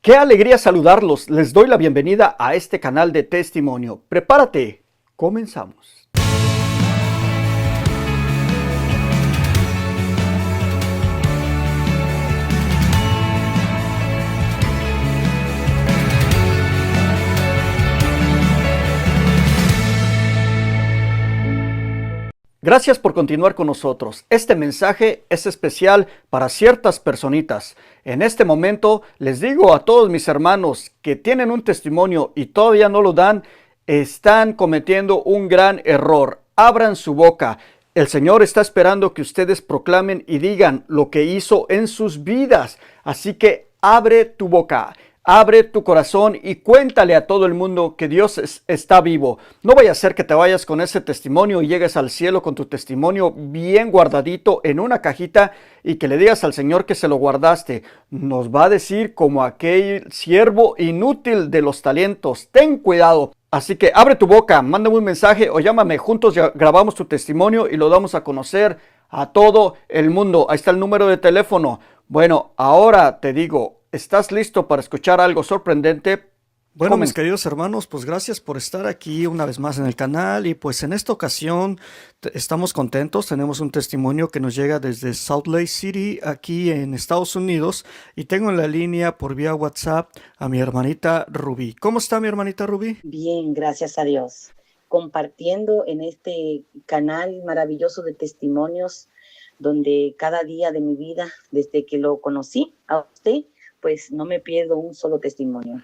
Qué alegría saludarlos. Les doy la bienvenida a este canal de testimonio. Prepárate. Comenzamos. Gracias por continuar con nosotros. Este mensaje es especial para ciertas personitas. En este momento les digo a todos mis hermanos que tienen un testimonio y todavía no lo dan, están cometiendo un gran error. Abran su boca. El Señor está esperando que ustedes proclamen y digan lo que hizo en sus vidas. Así que abre tu boca. Abre tu corazón y cuéntale a todo el mundo que Dios está vivo. No vaya a ser que te vayas con ese testimonio y llegues al cielo con tu testimonio bien guardadito en una cajita y que le digas al Señor que se lo guardaste. Nos va a decir como aquel siervo inútil de los talentos. Ten cuidado. Así que abre tu boca, mándame un mensaje o llámame. Juntos grabamos tu testimonio y lo damos a conocer a todo el mundo. Ahí está el número de teléfono. Bueno, ahora te digo, ¿estás listo para escuchar algo sorprendente? Bueno, mis queridos hermanos, pues gracias por estar aquí una vez más en el canal y pues en esta ocasión estamos contentos, tenemos un testimonio que nos llega desde Salt Lake City, aquí en Estados Unidos, y tengo en la línea por vía WhatsApp a mi hermanita Rubí. ¿Cómo está mi hermanita Rubí? Bien, gracias a Dios. Compartiendo en este canal maravilloso de testimonios, donde cada día de mi vida, desde que lo conocí a usted, pues no me pierdo un solo testimonio.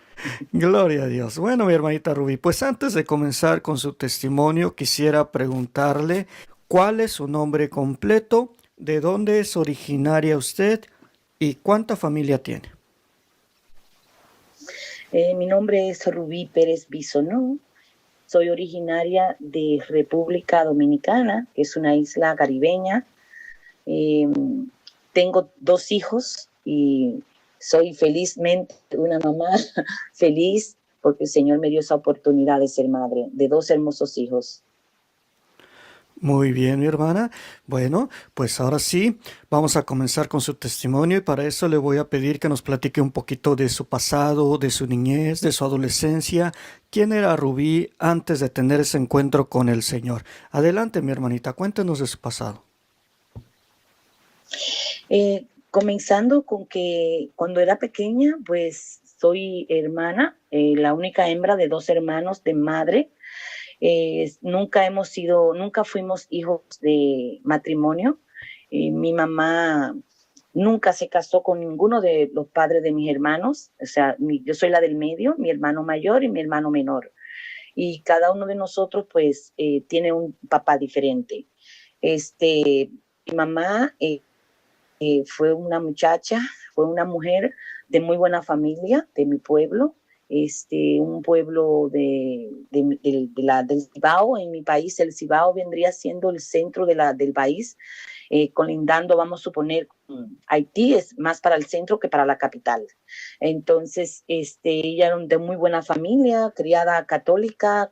Gloria a Dios. Bueno, mi hermanita Rubí, pues antes de comenzar con su testimonio, quisiera preguntarle cuál es su nombre completo, de dónde es originaria usted y cuánta familia tiene. Mi nombre es Rubí Pérez Bisonó. Soy originaria de República Dominicana, que es una isla caribeña. Tengo 2 hijos y soy felizmente una mamá feliz porque el Señor me dio esa oportunidad de ser madre de 2 hermosos hijos. Muy bien, mi hermana. Bueno, pues ahora sí, vamos a comenzar con su testimonio y para eso le voy a pedir que nos platique un poquito de su pasado, de su niñez, de su adolescencia. ¿Quién era Rubí antes de tener ese encuentro con el Señor? Adelante, mi hermanita, cuéntenos de su pasado. Comenzando con que cuando era pequeña, pues soy hermana, la única hembra de 2 hermanos de madre. Nunca fuimos hijos de matrimonio. Mi mamá nunca se casó con ninguno de los padres de mis hermanos. O sea, yo soy la del medio, mi hermano mayor y mi hermano menor. Y cada uno de nosotros, pues, tiene un papá diferente. Mi mamá fue una mujer de muy buena familia, de mi pueblo, un pueblo del Cibao. En mi país el Cibao vendría siendo el centro del país, colindando, vamos a suponer, Haití es más para el centro que para la capital. Entonces, ella era de muy buena familia, criada católica,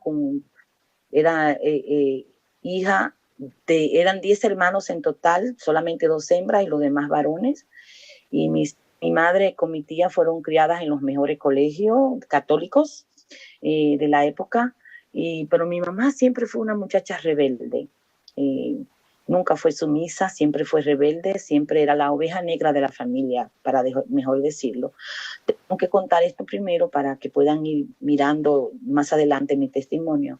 era hija eran 10 hermanos en total, solamente 2 hembras y los demás varones. Y mi madre con mi tía fueron criadas en los mejores colegios católicos de la época. Pero mi mamá siempre fue una muchacha rebelde. Nunca fue sumisa, siempre fue rebelde, siempre era la oveja negra de la familia, para mejor decirlo. Tengo que contar esto primero para que puedan ir mirando más adelante mi testimonio.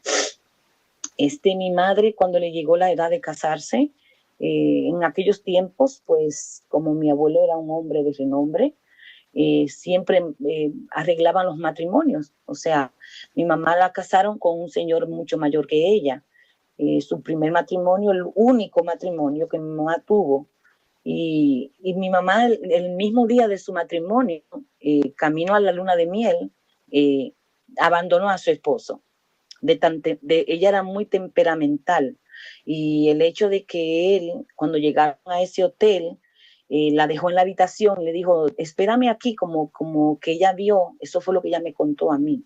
Mi madre, cuando le llegó la edad de casarse, en aquellos tiempos, pues como mi abuelo era un hombre de renombre, siempre arreglaban los matrimonios. O sea, mi mamá la casaron con un señor mucho mayor que ella. Su primer matrimonio, el único matrimonio que mi mamá tuvo. Y mi mamá, el mismo día de su matrimonio, camino a la luna de miel, abandonó a su esposo. Ella era muy temperamental y el hecho de que él, cuando llegaron a ese hotel, la dejó en la habitación y le dijo, espérame aquí, como que ella vio, eso fue lo que ella me contó a mí,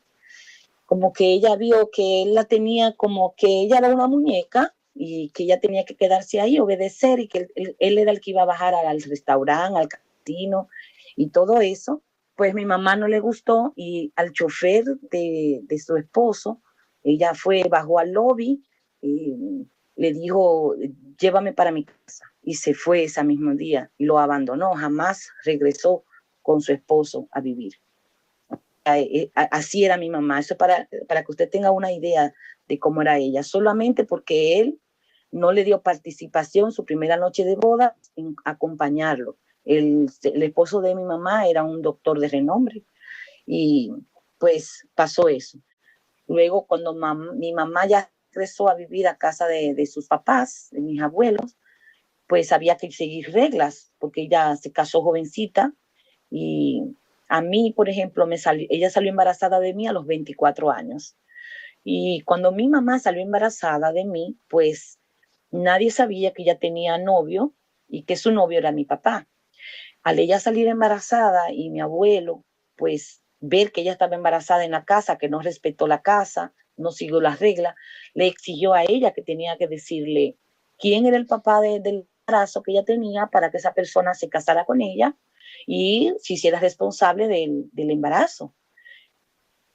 como que ella vio que él la tenía como que ella era una muñeca y que ella tenía que quedarse ahí, obedecer, y que él era el que iba a bajar al restaurante, al casino y todo eso. pues mi mamá no le gustó y al chofer de su esposo, ella bajó al lobby y le dijo, llévame para mi casa. Y se fue ese mismo día y lo abandonó, jamás regresó con su esposo a vivir. Así era mi mamá, eso para que usted tenga una idea de cómo era ella, solamente porque él no le dio participación su primera noche de boda en acompañarlo. El esposo de mi mamá era un doctor de renombre y pues pasó eso. Luego cuando mi mamá ya regresó a vivir a casa de sus papás, de mis abuelos, pues había que seguir reglas porque ella se casó jovencita y a mí, por ejemplo, ella salió embarazada de mí a los 24 años. Y cuando mi mamá salió embarazada de mí, pues nadie sabía que ella tenía novio y que su novio era mi papá. Al ella salir embarazada y mi abuelo, pues ver que ella estaba embarazada en la casa, que no respetó la casa, no siguió las reglas, le exigió a ella que tenía que decirle quién era el papá del embarazo que ella tenía para que esa persona se casara con ella y se hiciera responsable del embarazo.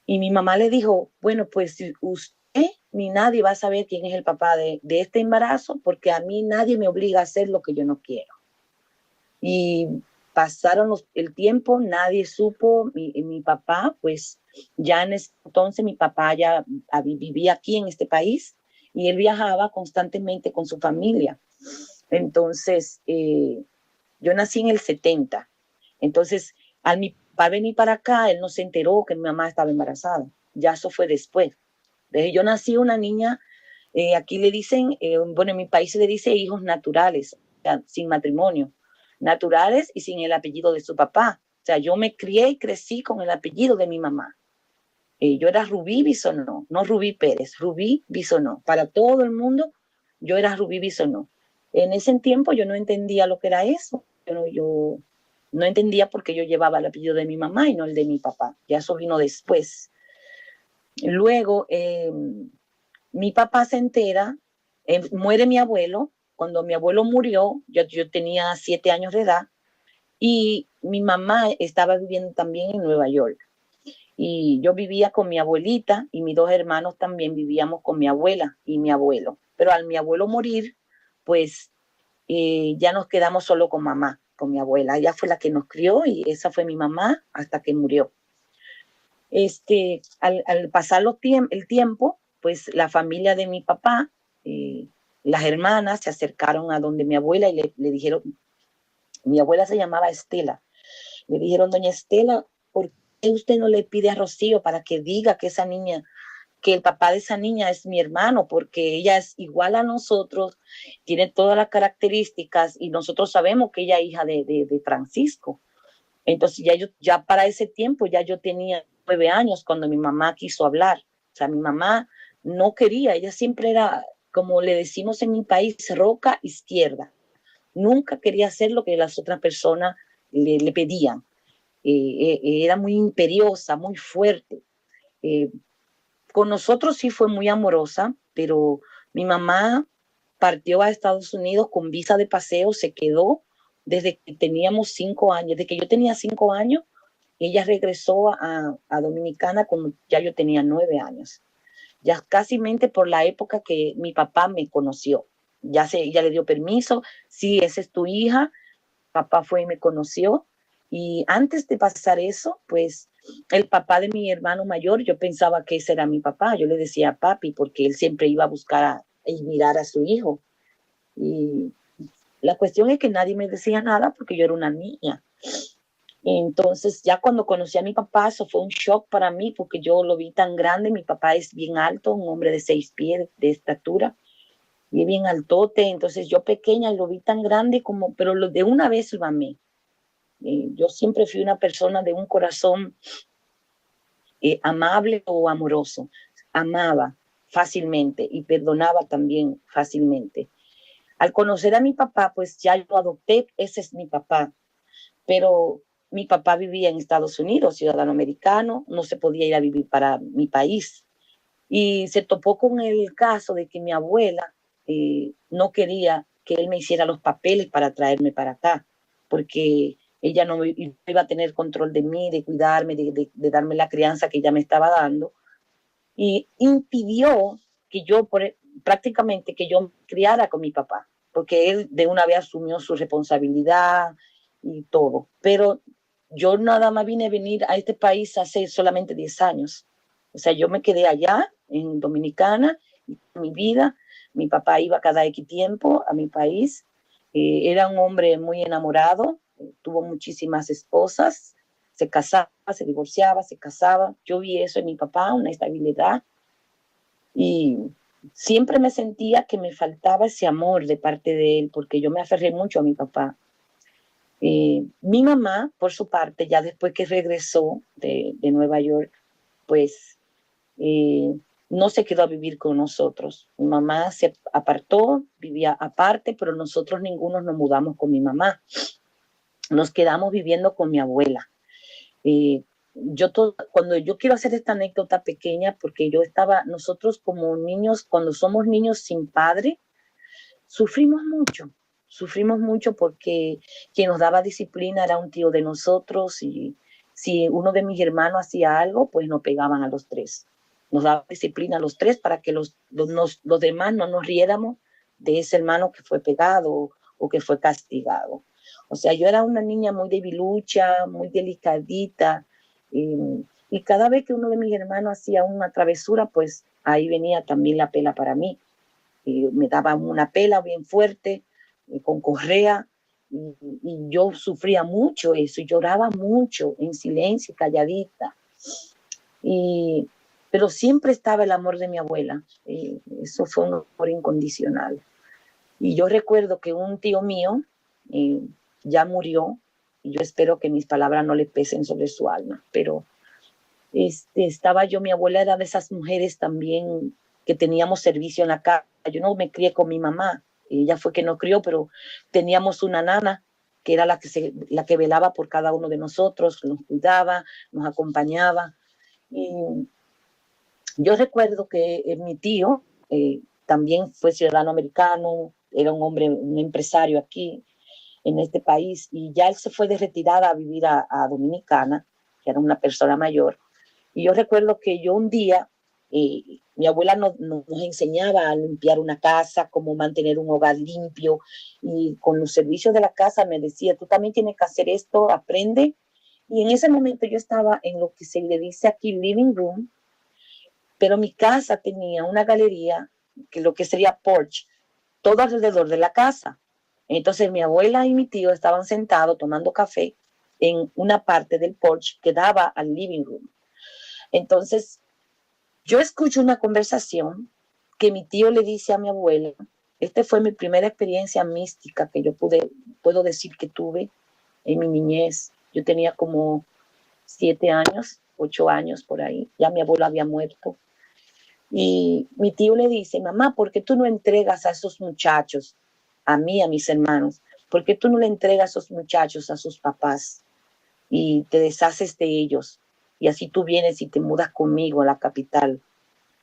Y mi mamá le dijo, bueno, pues si usted ni nadie va a saber quién es el papá de este embarazo, porque a mí nadie me obliga a hacer lo que yo no quiero. Y pasaron el tiempo, nadie supo, mi papá, pues ya en ese entonces mi papá ya vivía aquí en este país y él viajaba constantemente con su familia. Entonces, yo nací en el 70. Entonces, al mi papá venir para acá, él no se enteró que mi mamá estaba embarazada. Ya eso fue después. Desde yo nací una niña, aquí le dicen, bueno, en mi país se le dice hijos naturales, o sea, sin matrimonio, naturales y sin el apellido de su papá. O sea, yo me crié y crecí con el apellido de mi mamá. Yo era Rubí Bisonó, no Rubí Pérez, Rubí Bisonó. Para todo el mundo, yo era Rubí Bisonó. En ese tiempo yo no entendía lo que era eso. Yo no entendía por qué yo llevaba el apellido de mi mamá y no el de mi papá. Ya eso vino después. Luego, mi papá se entera, muere mi abuelo. Cuando mi abuelo murió, yo tenía 7 años de edad y mi mamá estaba viviendo también en Nueva York. Y yo vivía con mi abuelita y mis 2 hermanos también vivíamos con mi abuela y mi abuelo. Pero al mi abuelo morir, pues ya nos quedamos solo con mamá, con mi abuela. Ella fue la que nos crió y esa fue mi mamá hasta que murió. Al pasar el tiempo, pues la familia de mi papá, las hermanas se acercaron a donde mi abuela y le dijeron, mi abuela se llamaba Estela, le dijeron, doña Estela, ¿por qué usted no le pide a Rocío para que diga que esa niña, que el papá de esa niña es mi hermano, porque ella es igual a nosotros, tiene todas las características y nosotros sabemos que ella es hija de Francisco? Entonces ya para ese tiempo ya yo tenía 9 años cuando mi mamá quiso hablar. O sea, mi mamá no quería, ella siempre era, como le decimos en mi país, roca izquierda. Nunca quería hacer lo que las otras personas le pedían. Era muy imperiosa, muy fuerte. Con nosotros sí fue muy amorosa, pero mi mamá partió a Estados Unidos con visa de paseo, se quedó desde que teníamos 5 años, desde que yo tenía 5 años, ella regresó a Dominicana cuando ya yo tenía 9 años. Ya casi por la época que mi papá me conoció. Ya le dio permiso, sí, esa es tu hija, papá fue y me conoció. Y antes de pasar eso, pues el papá de mi hermano mayor, yo pensaba que ese era mi papá. Yo le decía papi porque él siempre iba a buscar y mirar a su hijo. Y la cuestión es que nadie me decía nada porque yo era una niña. Entonces, ya cuando conocí a mi papá, eso fue un shock para mí porque yo lo vi tan grande. Mi papá es bien alto, un hombre de 6 pies de estatura y bien altote. Entonces, yo pequeña lo vi tan grande pero de una vez lo amé. Yo siempre fui una persona de un corazón amable o amoroso. Amaba fácilmente y perdonaba también fácilmente. Al conocer a mi papá, pues ya lo adopté, ese es mi papá. Pero mi papá vivía en Estados Unidos, ciudadano americano, no se podía ir a vivir para mi país. Y se topó con el caso de que mi abuela no quería que él me hiciera los papeles para traerme para acá, porque ella no iba a tener control de mí, de cuidarme, de darme la crianza que ella me estaba dando, y impidió que yo, prácticamente, que yo me criara con mi papá, porque él de una vez asumió su responsabilidad y todo. Pero yo nada más vine a venir a este país hace solamente 10 años. O sea, yo me quedé allá, en Dominicana, y mi vida, mi papá iba cada X tiempo a mi país, era un hombre muy enamorado, tuvo muchísimas esposas, se casaba, se divorciaba, se casaba. Yo vi eso en mi papá, una estabilidad, y siempre me sentía que me faltaba ese amor de parte de él, porque yo me aferré mucho a mi papá. Mi mamá, por su parte, ya después que regresó de Nueva York, pues no se quedó a vivir con nosotros. Mi mamá se apartó, vivía aparte, pero nosotros ninguno nos mudamos con mi mamá. Nos quedamos viviendo con mi abuela. Cuando yo quiero hacer esta anécdota pequeña, porque nosotros como niños, cuando somos niños sin padre, sufrimos mucho porque quien nos daba disciplina era un tío de nosotros, y si uno de mis hermanos hacía algo, pues nos pegaban a los tres. Nos daba disciplina a los tres para que los demás no nos riéramos de ese hermano que fue pegado o que fue castigado. O sea, yo era una niña muy debilucha, muy delicadita, y cada vez que uno de mis hermanos hacía una travesura, pues ahí venía también la pela para mí. Me daban una pela bien fuerte, con correa, y yo sufría mucho eso, y lloraba mucho, en silencio, calladita. Pero siempre estaba el amor de mi abuela, eso fue un amor incondicional. Y yo recuerdo que un tío mío ya murió, y yo espero que mis palabras no le pesen sobre su alma, pero mi abuela era de esas mujeres también que teníamos servicio en la casa. Yo no me crié con mi mamá, ella fue que nos crió, pero teníamos una nana que era la que velaba por cada uno de nosotros, nos cuidaba, nos acompañaba. Y yo recuerdo que mi tío también fue ciudadano americano, era un hombre, un empresario aquí en este país, y ya él se fue de retirada a vivir a Dominicana, que era una persona mayor. Y yo recuerdo que yo un día, mi abuela nos enseñaba a limpiar una casa, cómo mantener un hogar limpio, y con los servicios de la casa me decía, tú también tienes que hacer esto, aprende. Y en ese momento yo estaba en lo que se le dice aquí living room, pero mi casa tenía una galería, que lo que sería porch, todo alrededor de la casa. Entonces mi abuela y mi tío estaban sentados tomando café en una parte del porch que daba al living room. Entonces yo escucho una conversación que mi tío le dice a mi abuela. Esta fue mi primera experiencia mística que yo puedo decir que tuve en mi niñez. Yo tenía como 7 años, 8 años por ahí. Ya mi abuela había muerto. Y mi tío le dice, mamá, ¿por qué tú no entregas a esos muchachos, a mí, a mis hermanos? ¿Por qué tú no le entregas a esos muchachos a sus papás y te deshaces de ellos? Y así tú vienes y te mudas conmigo a la capital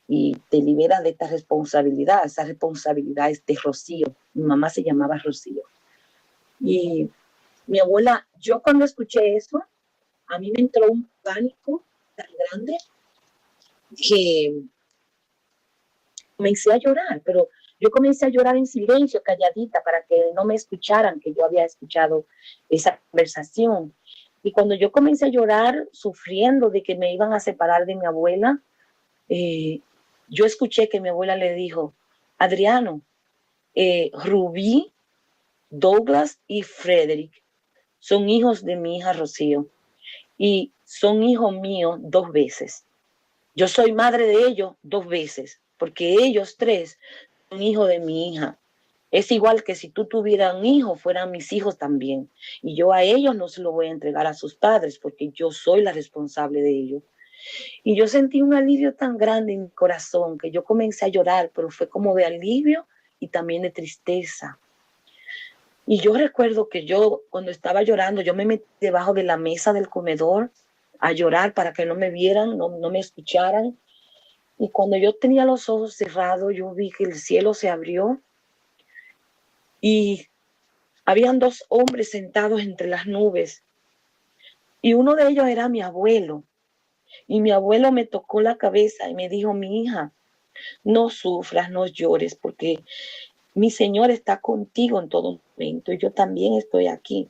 y te liberas de esta responsabilidad. Esa responsabilidad es de Rocío. Mi mamá se llamaba Rocío. Y mi abuela, yo cuando escuché eso, a mí me entró un pánico tan grande que comencé a llorar, pero yo comencé a llorar en silencio, calladita, para que no me escucharan, que yo había escuchado esa conversación. Y cuando yo comencé a llorar, sufriendo de que me iban a separar de mi abuela, yo escuché que mi abuela le dijo, Adriano, Rubí, Douglas y Frederick son hijos de mi hija Rocío, y son hijos míos 2 veces. Yo soy madre de ellos 2 veces, porque ellos 3 son hijos de mi hija. Es igual que si tú tuvieras un hijo, fueran mis hijos también. Y yo a ellos no se lo voy a entregar a sus padres, porque yo soy la responsable de ellos. Y yo sentí un alivio tan grande en mi corazón que yo comencé a llorar, pero fue como de alivio y también de tristeza. Y yo recuerdo que yo, cuando estaba llorando, yo me metí debajo de la mesa del comedor a llorar para que no me vieran, no me escucharan. Y cuando yo tenía los ojos cerrados, yo vi que el cielo se abrió y habían 2 hombres sentados entre las nubes, Y uno de ellos era mi abuelo. Y mi abuelo me tocó la cabeza y me dijo, mi hija, no sufras, no llores, porque mi Señor está contigo en todo momento y yo también estoy aquí.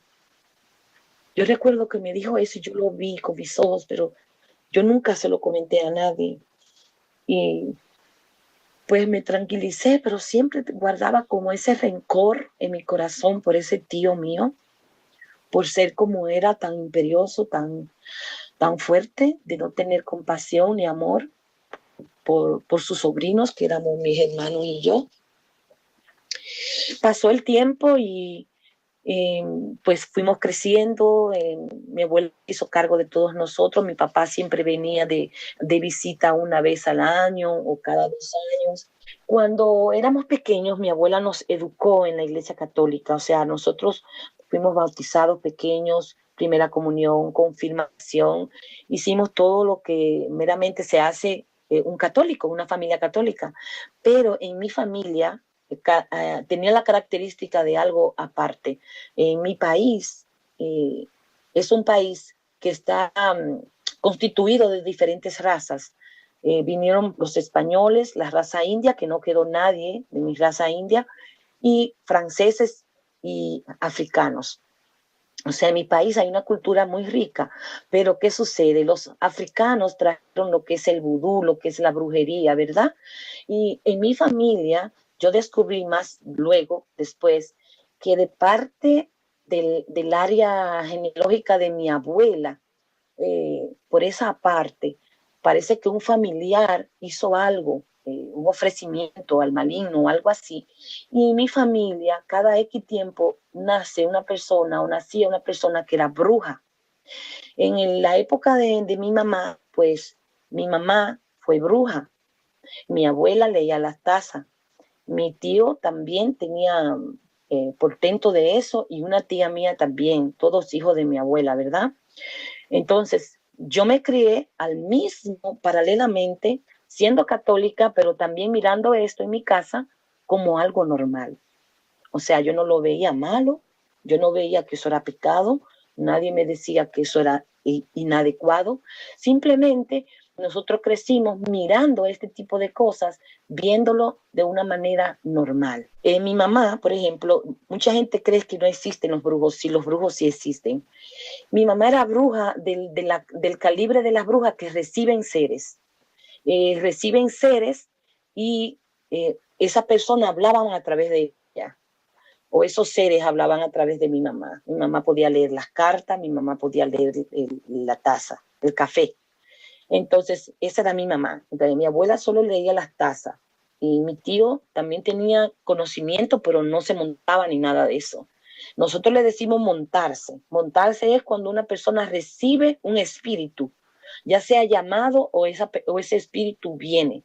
Yo recuerdo que me dijo eso y yo lo vi con mis ojos, pero yo nunca se lo comenté a nadie. Y pues me tranquilicé, pero siempre guardaba como ese rencor en mi corazón por ese tío mío, por ser como era, tan imperioso, tan fuerte, de no tener compasión ni amor por sus sobrinos, que éramos mis hermanos y yo. Pasó el tiempo y pues fuimos creciendo, mi abuelo hizo cargo de todos nosotros, mi papá siempre venía de visita una vez al año o cada 2 años. Cuando éramos pequeños, mi abuela nos educó en la iglesia católica, o sea, nosotros fuimos bautizados pequeños, primera comunión, confirmación, hicimos todo lo que meramente se hace un católico, una familia católica, pero en mi familia tenía la característica de algo aparte. En mi país es un país que está constituido de diferentes razas. Vinieron los españoles, la raza india, que no quedó nadie de mi raza india, y franceses y africanos. O sea, en mi país hay una cultura muy rica, pero ¿qué sucede? Los africanos trajeron lo que es el vudú, lo que es la brujería, ¿verdad? Y en mi familia, yo descubrí más luego, después, que de parte del área genealógica de mi abuela, por esa parte, parece que un familiar hizo algo, un ofrecimiento al maligno o algo así, y en mi familia, cada X tiempo, nace una persona o nacía una persona que era bruja. En la época de mi mamá, pues mi mamá fue bruja, mi abuela leía las tazas, mi tío también tenía portento de eso y una tía mía también, todos hijos de mi abuela, ¿verdad? Entonces, yo me crié al mismo, paralelamente, siendo católica, pero también mirando esto en mi casa como algo normal. O sea, yo no lo veía malo, yo no veía que eso era pecado, nadie me decía que eso era inadecuado. Simplemente nosotros crecimos mirando este tipo de cosas, viéndolo de una manera normal. Mi mamá, por ejemplo, mucha gente cree que no existen los brujos, sí, los brujos sí existen. Mi mamá era bruja del calibre de las brujas que reciben seres y esa persona hablaban a través de ella, o esos seres hablaban a través de mi mamá. Mi mamá podía leer las cartas, mi mamá podía leer la taza, el café. Entonces, esa era mi mamá. Entonces, mi abuela solo leía las tazas y mi tío también tenía conocimiento, pero no se montaba ni nada de eso. Nosotros le decimos montarse. Montarse es cuando una persona recibe un espíritu, ya sea llamado o ese espíritu viene.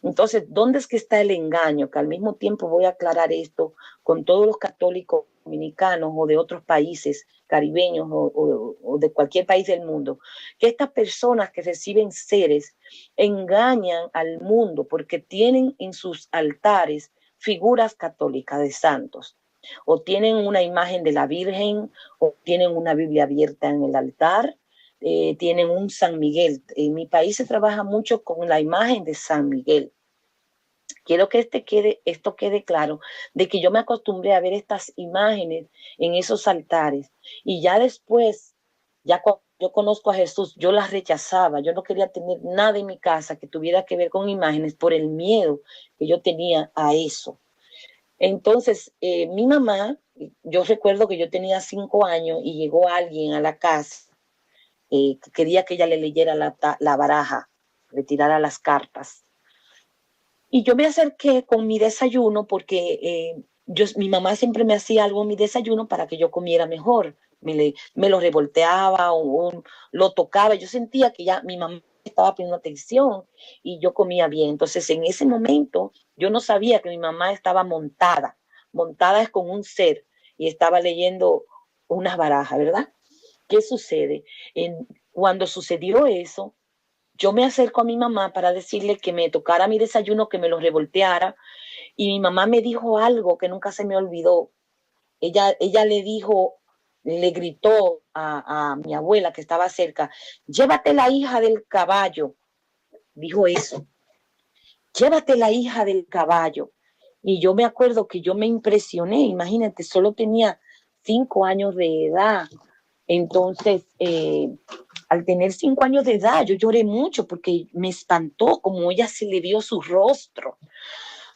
Entonces, ¿dónde es que está el engaño? Que al mismo tiempo voy a aclarar esto con todos los católicos dominicanos o de otros países caribeños o de cualquier país del mundo, que estas personas que reciben seres engañan al mundo porque tienen en sus altares figuras católicas de santos, o tienen una imagen de la Virgen, o tienen una Biblia abierta en el altar, tienen un San Miguel. En mi país se trabaja mucho con la imagen de San Miguel. Quiero que esto quede claro, de que yo me acostumbré a ver estas imágenes en esos altares y ya después, ya cuando yo conozco a Jesús, yo las rechazaba, yo no quería tener nada en mi casa que tuviera que ver con imágenes por el miedo que yo tenía a eso. Entonces, mi mamá, yo recuerdo que yo tenía 5 años y llegó alguien a la casa que quería que ella le leyera la baraja, le tirara las cartas. Y yo me acerqué con mi desayuno porque mi mamá siempre me hacía algo en mi desayuno para que yo comiera mejor. Me lo revolteaba o lo tocaba. Yo sentía que ya mi mamá estaba poniendo atención y yo comía bien. Entonces, en ese momento, yo no sabía que mi mamá estaba montada. Montada es con un ser y estaba leyendo unas barajas, ¿verdad? ¿Qué sucede? Cuando sucedió eso, yo me acerco a mi mamá para decirle que me tocara mi desayuno, que me lo revolteara, y mi mamá me dijo algo que nunca se me olvidó. Ella le dijo, le gritó a mi abuela que estaba cerca, llévate la hija del caballo, dijo eso, llévate la hija del caballo. Y yo me acuerdo que yo me impresioné, imagínate, solo tenía 5 años de edad. Entonces, al tener 5 años de edad, yo lloré mucho porque me espantó como ella se le vio su rostro.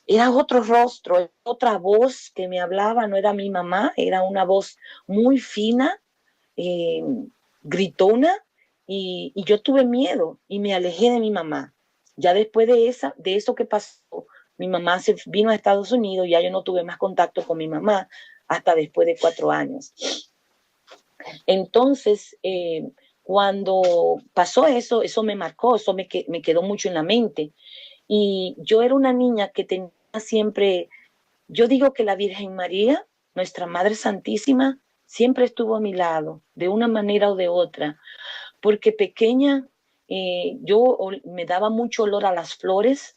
Era otro rostro, otra voz que me hablaba, no era mi mamá, era una voz muy fina, eh, gritona, y yo tuve miedo y me alejé de mi mamá. Ya después de eso que pasó, mi mamá se vino a Estados Unidos, ya yo no tuve más contacto con mi mamá hasta después de 4 años. Entonces, cuando pasó eso, eso me marcó, eso me quedó mucho en la mente. Y yo era una niña que tenía siempre, yo digo que la Virgen María, nuestra Madre Santísima, siempre estuvo a mi lado, de una manera o de otra, porque pequeña yo me daba mucho olor a las flores,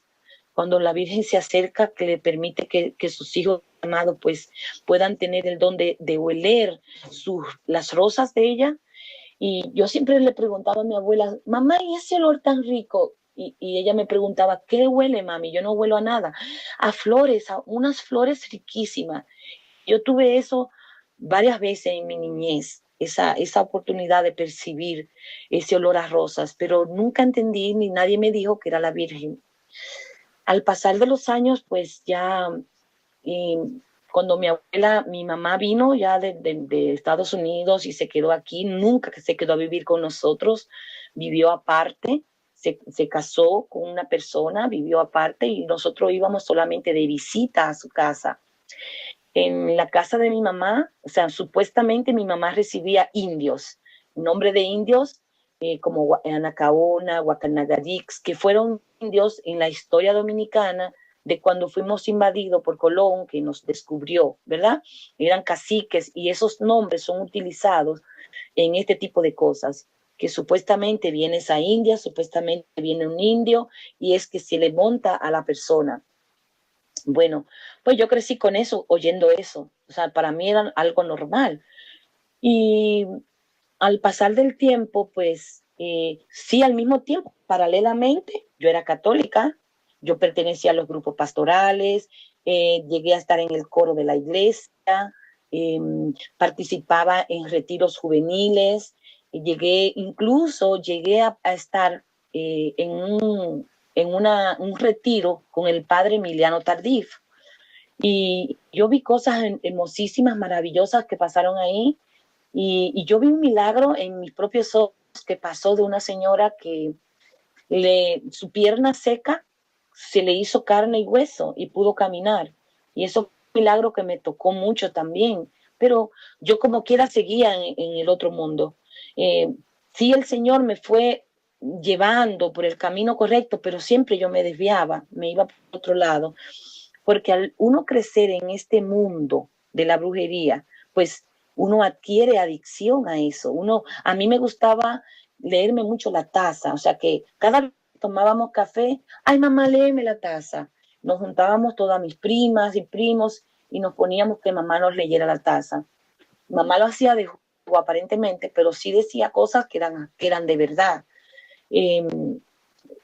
cuando la Virgen se acerca, que le permite que sus hijos amados pues puedan tener el don de oler las rosas de ella. Y yo siempre le preguntaba a mi abuela, mamá, ¿y ese olor tan rico? Y ella me preguntaba, ¿qué huele, mami? Yo no huelo a nada. A flores, a unas flores riquísimas. Yo tuve eso varias veces en mi niñez, esa oportunidad de percibir ese olor a rosas, pero nunca entendí ni nadie me dijo que era la Virgen. Al pasar de los años, pues ya cuando mi mamá vino ya de Estados Unidos y se quedó aquí, nunca se quedó a vivir con nosotros, vivió aparte, se casó con una persona, vivió aparte y nosotros íbamos solamente de visita a su casa. En la casa de mi mamá, o sea, supuestamente mi mamá recibía indios, nombre de indios como Anacaona, Guacanagadix, que fueron indios en la historia dominicana de cuando fuimos invadidos por Colón, que nos descubrió, ¿verdad? Eran caciques y esos nombres son utilizados en este tipo de cosas, que supuestamente vienes a India, supuestamente viene un indio y es que se le monta a la persona. Bueno, pues yo crecí con eso, oyendo eso. O sea, para mí era algo normal. Y al pasar del tiempo, pues sí, al mismo tiempo, paralelamente, yo era católica, yo pertenecía a los grupos pastorales, llegué a estar en el coro de la iglesia, eh, participaba en retiros juveniles, llegué a estar en un retiro con el padre Emiliano Tardif. Y yo vi cosas hermosísimas, maravillosas que pasaron ahí. Y yo vi un milagro en mis propios ojos que pasó de una señora que su pierna seca se le hizo carne y hueso y pudo caminar. Y eso fue un milagro que me tocó mucho también. Pero yo como quiera seguía en el otro mundo. Sí, el Señor me fue llevando por el camino correcto, pero siempre yo me desviaba, me iba por otro lado. Porque al uno crecer en este mundo de la brujería, pues uno adquiere adicción a eso. A mí me gustaba leerme mucho la taza, o sea que cada vez que tomábamos café, ay mamá, léeme la taza. Nos juntábamos todas mis primas y primos y nos poníamos que mamá nos leyera la taza. Mamá lo hacía de juego aparentemente, pero sí decía cosas que eran de verdad. Eh,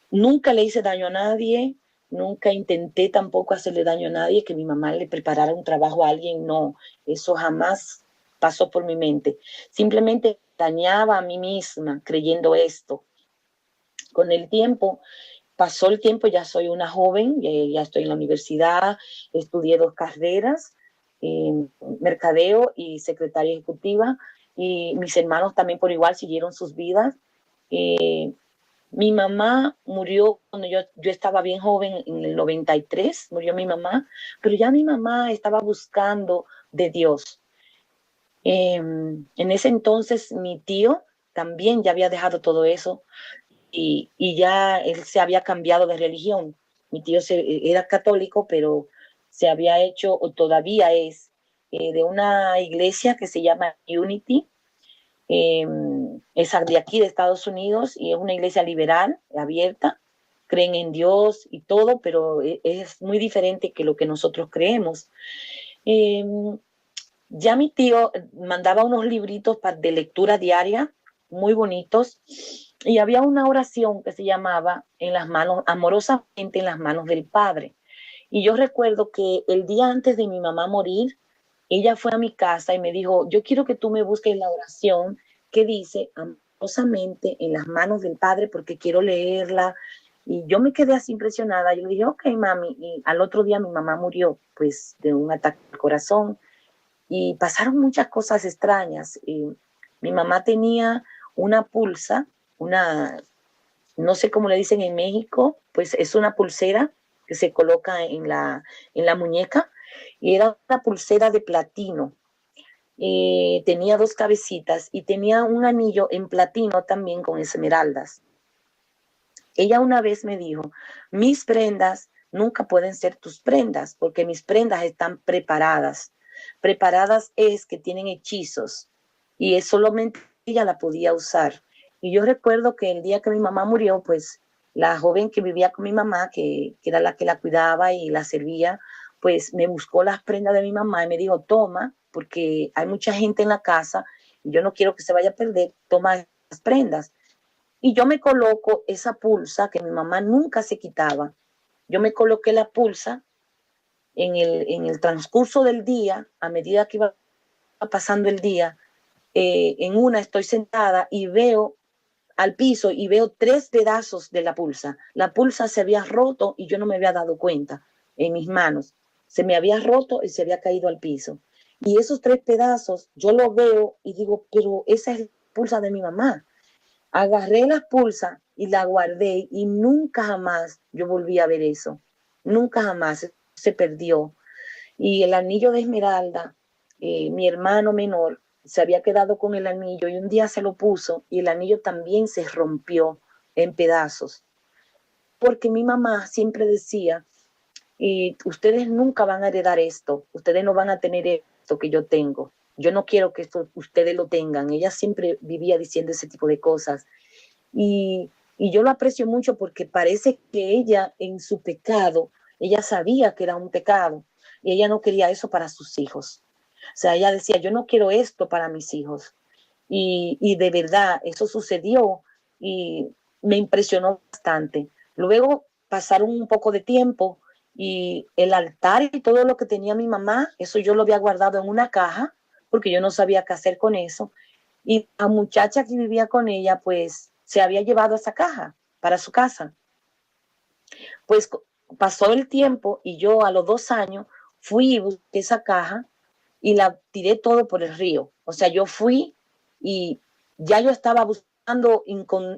Nunca le hice daño a nadie, nunca intenté tampoco hacerle daño a nadie, que mi mamá le preparara un trabajo a alguien, no, eso jamás pasó por mi mente. Simplemente dañaba a mí misma creyendo esto. Con el tiempo, pasó el tiempo, ya soy una joven, ya estoy en la universidad, estudié 2 carreras, mercadeo y secretaria ejecutiva, y mis hermanos también por igual siguieron sus vidas. Mi mamá murió cuando yo estaba bien joven, en el 93, murió mi mamá, pero ya mi mamá estaba buscando de Dios. En ese entonces mi tío también ya había dejado todo eso y ya él se había cambiado de religión. Mi tío era católico, pero se había hecho, o todavía es, de una iglesia que se llama Unity, es de aquí de Estados Unidos y es una iglesia liberal, abierta, creen en Dios y todo, pero es muy diferente que lo que nosotros creemos. Eh, Ya mi tío mandaba unos libritos de lectura diaria, muy bonitos, y había una oración que se llamaba en las manos, amorosamente en las manos del Padre. Y yo recuerdo que el día antes de mi mamá morir, ella fue a mi casa y me dijo, yo quiero que tú me busques la oración que dice amorosamente en las manos del Padre porque quiero leerla. Y yo me quedé así impresionada. Yo le dije, ok, mami. Y al otro día mi mamá murió, pues, de un ataque al corazón. Y pasaron muchas cosas extrañas. Y mi mamá tenía una pulsa, una, no sé cómo le dicen en México, pues es una pulsera que se coloca en la muñeca y era una pulsera de platino. Tenía dos cabecitas y tenía un anillo en platino también con esmeraldas. Ella una vez me dijo, mis prendas nunca pueden ser tus prendas porque mis prendas están preparadas. Preparadas es que tienen hechizos y es solamente ella la podía usar. Y yo recuerdo que el día que mi mamá murió, pues la joven que vivía con mi mamá, que era la que la cuidaba y la servía, pues me buscó las prendas de mi mamá y me dijo, toma, porque hay mucha gente en la casa y yo no quiero que se vaya a perder, toma las prendas. Y yo me coloco esa pulsa que mi mamá nunca se quitaba. Yo me coloqué la pulsa en el transcurso del día, a medida que iba pasando el día, en una estoy sentada y veo al piso y veo tres pedazos de la pulsa. La pulsa se había roto y yo no me había dado cuenta en mis manos. Se me había roto y se había caído al piso. Y esos tres pedazos yo lo veo y digo, pero esa es la pulsa de mi mamá. Agarré las pulsas y la guardé y nunca jamás yo volví a ver eso. Nunca jamás se perdió. Y el anillo de esmeralda, mi hermano menor se había quedado con el anillo y un día se lo puso y el anillo también se rompió en pedazos. Porque mi mamá siempre decía, ustedes nunca van a heredar esto, ustedes no van a tener esto que yo tengo. Yo no quiero que esto ustedes lo tengan. Ella siempre vivía diciendo ese tipo de cosas. Y, y yo lo aprecio mucho porque parece que ella en su pecado, ella sabía que era un pecado y ella no quería eso para sus hijos. O sea, ella decía, yo no quiero esto para mis hijos. Y de verdad, eso sucedió y me impresionó bastante. Luego pasaron un poco de tiempo y el altar y todo lo que tenía mi mamá, eso yo lo había guardado en una caja porque yo no sabía qué hacer con eso. Y la muchacha que vivía con ella, pues se había llevado esa caja para su casa. Pues pasó el tiempo y yo a los 2 años fui y busqué esa caja y la tiré todo por el río. O sea, yo fui y ya yo estaba buscando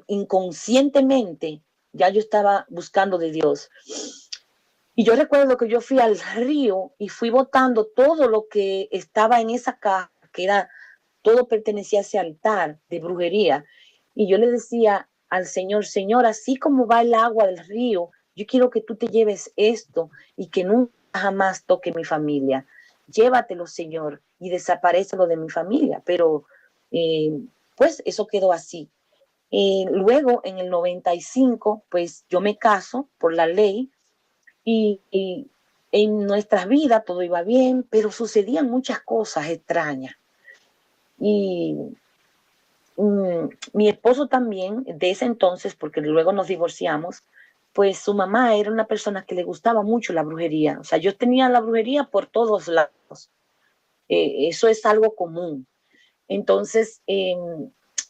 inconscientemente, ya yo estaba buscando de Dios. Y yo recuerdo que yo fui al río y fui botando todo lo que estaba en esa caja, que era todo pertenecía a ese altar de brujería. Y yo le decía al Señor, Señor, así como va el agua del río, yo quiero que tú te lleves esto y que nunca jamás toque mi familia. Llévatelo, Señor, y desaparécelo de mi familia. Pero pues eso quedó así. Luego, en el 95, pues yo me caso por la ley y en nuestras vidas todo iba bien, pero sucedían muchas cosas extrañas. Y mi esposo también, de ese entonces, porque luego nos divorciamos, pues su mamá era una persona que le gustaba mucho la brujería. O sea, yo tenía la brujería por todos lados. Eso es algo común. Entonces,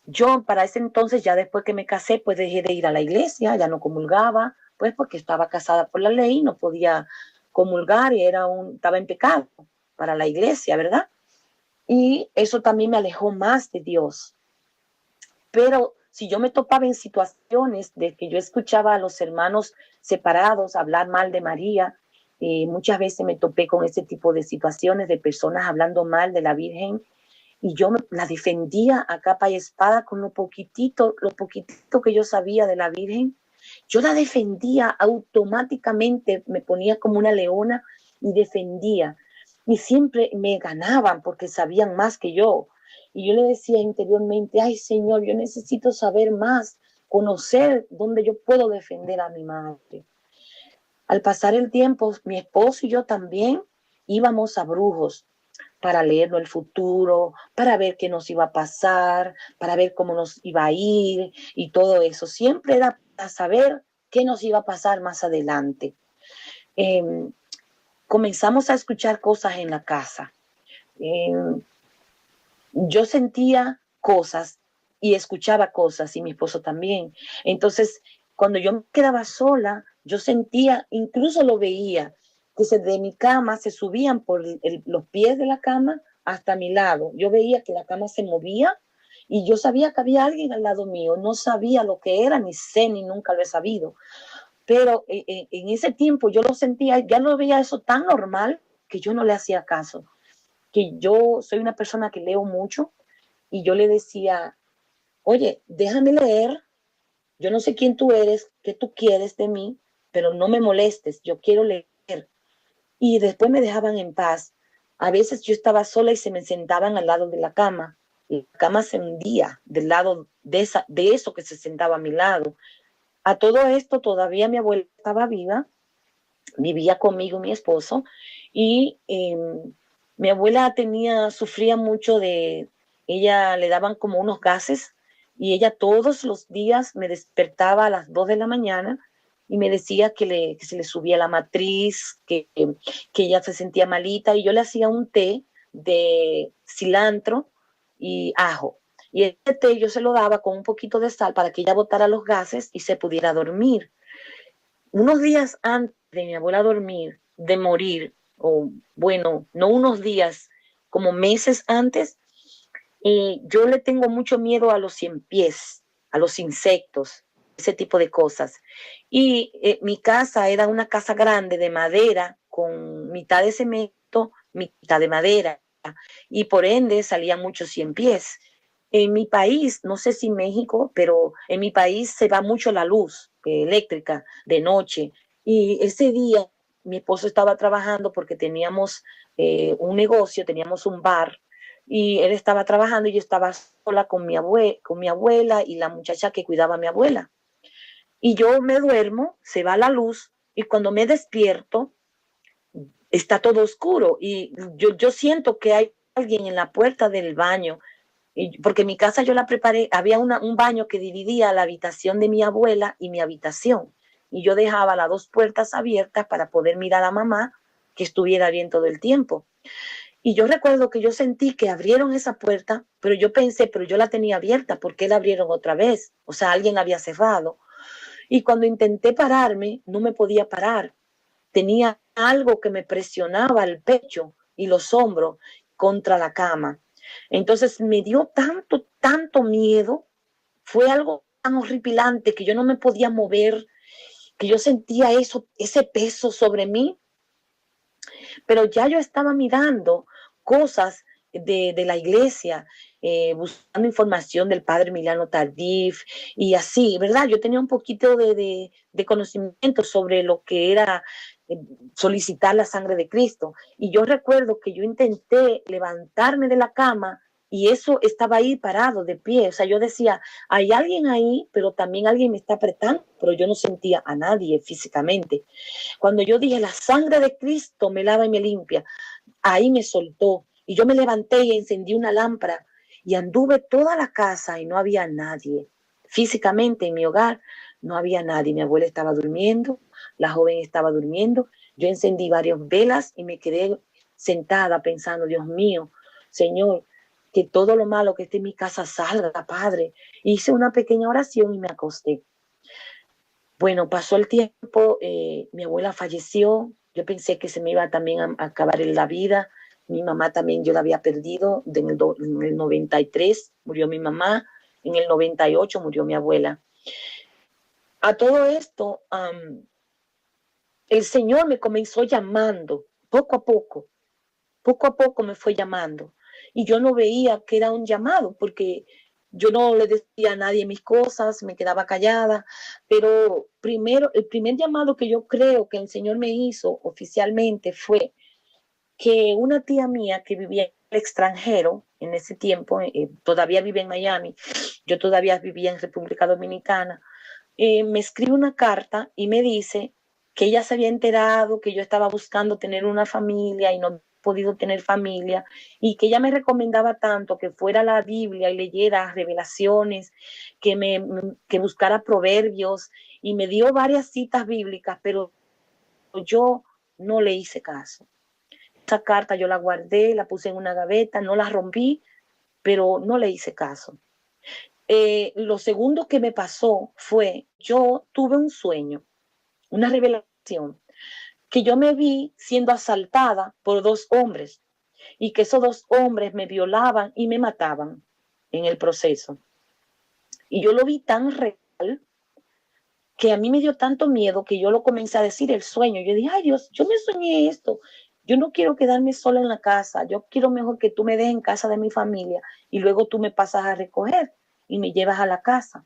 yo para ese entonces, ya después que me casé, pues dejé de ir a la iglesia, ya no comulgaba, pues porque estaba casada por la ley, no podía comulgar y estaba en pecado para la iglesia, ¿verdad? Y eso también me alejó más de Dios. Pero si yo me topaba en situaciones de que yo escuchaba a los hermanos separados hablar mal de María, muchas veces me topé con ese tipo de situaciones de personas hablando mal de la Virgen y yo la defendía a capa y espada con lo poquitito que yo sabía de la Virgen. Yo la defendía automáticamente, me ponía como una leona y defendía. Y siempre me ganaban porque sabían más que yo. Y yo le decía interiormente, ay Señor, yo necesito saber más, conocer dónde yo puedo defender a mi madre. Al pasar el tiempo, mi esposo y yo también íbamos a brujos, para leerlo el futuro, para ver qué nos iba a pasar, para ver cómo nos iba a ir y todo eso. Siempre era para saber qué nos iba a pasar más adelante. Eh, Comenzamos a escuchar cosas en la casa. Eh, yo sentía cosas y escuchaba cosas y mi esposo también. Entonces, cuando yo me quedaba sola, yo sentía, incluso lo veía, que de mi cama se subían por los pies de la cama hasta mi lado. Yo veía que la cama se movía y yo sabía que había alguien al lado mío. No sabía lo que era, ni sé, ni nunca lo he sabido. Pero en ese tiempo yo lo sentía, ya lo veía eso tan normal que yo no le hacía caso. Que yo soy una persona que leo mucho y yo le decía, oye, déjame leer, yo no sé quién tú eres, qué tú quieres de mí, pero no me molestes, yo quiero leer. Y después me dejaban en paz. A veces yo estaba sola y se me sentaban al lado de la cama. Y la cama se hundía del lado de eso que se sentaba a mi lado. A todo esto todavía mi abuela estaba viva, vivía conmigo mi esposo, y mi abuela sufría mucho ella le daban como unos gases, y ella todos los días me despertaba a las 2 de la mañana y me decía que se le subía la matriz, que ella se sentía malita, y yo le hacía un té de cilantro y ajo. Y este té yo se lo daba con un poquito de sal para que ella botara los gases y se pudiera dormir. Unos días antes de mi abuela dormir, de morir, o bueno, no unos días, como meses antes, yo le tengo mucho miedo a los cien pies, a los insectos, ese tipo de cosas. Y mi casa era una casa grande de madera, con mitad de cemento, mitad de madera, y por ende salían muchos cien pies. En mi país, no sé si México, pero en mi país se va mucho la luz eléctrica de noche. Y ese día mi esposo estaba trabajando porque teníamos un negocio, teníamos un bar, y él estaba trabajando y yo estaba sola con con mi abuela y la muchacha que cuidaba a mi abuela. Y yo me duermo, se va la luz, y cuando me despierto está todo oscuro y yo siento que hay alguien en la puerta del baño, porque en mi casa yo la preparé, había un baño que dividía la habitación de mi abuela y mi habitación, y yo dejaba las dos puertas abiertas para poder mirar a mamá, que estuviera bien todo el tiempo. Y yo recuerdo que yo sentí que abrieron esa puerta, pero yo pensé, pero yo la tenía abierta, ¿por qué la abrieron otra vez? O sea, alguien la había cerrado. Y cuando intenté pararme, no me podía parar. Tenía algo que me presionaba el pecho y los hombros contra la cama. Entonces me dio tanto miedo, fue algo tan horripilante que yo no me podía mover, que yo sentía ese peso sobre mí, pero ya yo estaba mirando cosas de la iglesia, buscando información del padre Emiliano Tardif y así, ¿verdad? Yo tenía un poquito de conocimiento sobre lo que era solicitar la sangre de Cristo. Y yo recuerdo que yo intenté levantarme de la cama y eso estaba ahí parado, de pie. O sea, yo decía, hay alguien ahí, pero también alguien me está apretando, pero yo no sentía a nadie físicamente. Cuando yo dije, la sangre de Cristo me lava y me limpia, ahí me soltó. Y yo me levanté y encendí una lámpara y anduve toda la casa y no había nadie. Físicamente en mi hogar no había nadie. Mi abuela estaba durmiendo, la joven estaba durmiendo. Yo encendí varias velas y me quedé sentada pensando, Dios mío, Señor, que todo lo malo que esté en mi casa salga, Padre. Hice una pequeña oración y me acosté. Bueno, pasó el tiempo, mi abuela falleció, yo pensé que se me iba también a acabar en la vida, mi mamá también yo la había perdido, en el 93 murió mi mamá, en el 98 murió mi abuela. A todo esto, el Señor me comenzó llamando, poco a poco me fue llamando, y yo no veía que era un llamado, porque yo no le decía a nadie mis cosas, me quedaba callada, pero el primer llamado que yo creo que el Señor me hizo oficialmente fue que una tía mía que vivía en el extranjero en ese tiempo, todavía vive en Miami, yo todavía vivía en República Dominicana, me escribe una carta y me dice que ella se había enterado que yo estaba buscando tener una familia y no podido tener familia y que ella me recomendaba tanto que fuera a la Biblia y leyera revelaciones, que buscara proverbios y me dio varias citas bíblicas, pero yo no le hice caso. Esa carta yo la guardé, la puse en una gaveta, no la rompí, pero no le hice caso. Lo segundo que me pasó fue, yo tuve un sueño, una revelación, que yo me vi siendo asaltada por 2 hombres y que esos 2 hombres me violaban y me mataban en el proceso. Y yo lo vi tan real que a mí me dio tanto miedo que yo lo comencé a decir el sueño. Yo dije, ay Dios, yo me soñé esto. Yo no quiero quedarme sola en la casa. Yo quiero mejor que tú me dejes en casa de mi familia y luego tú me pasas a recoger y me llevas a la casa.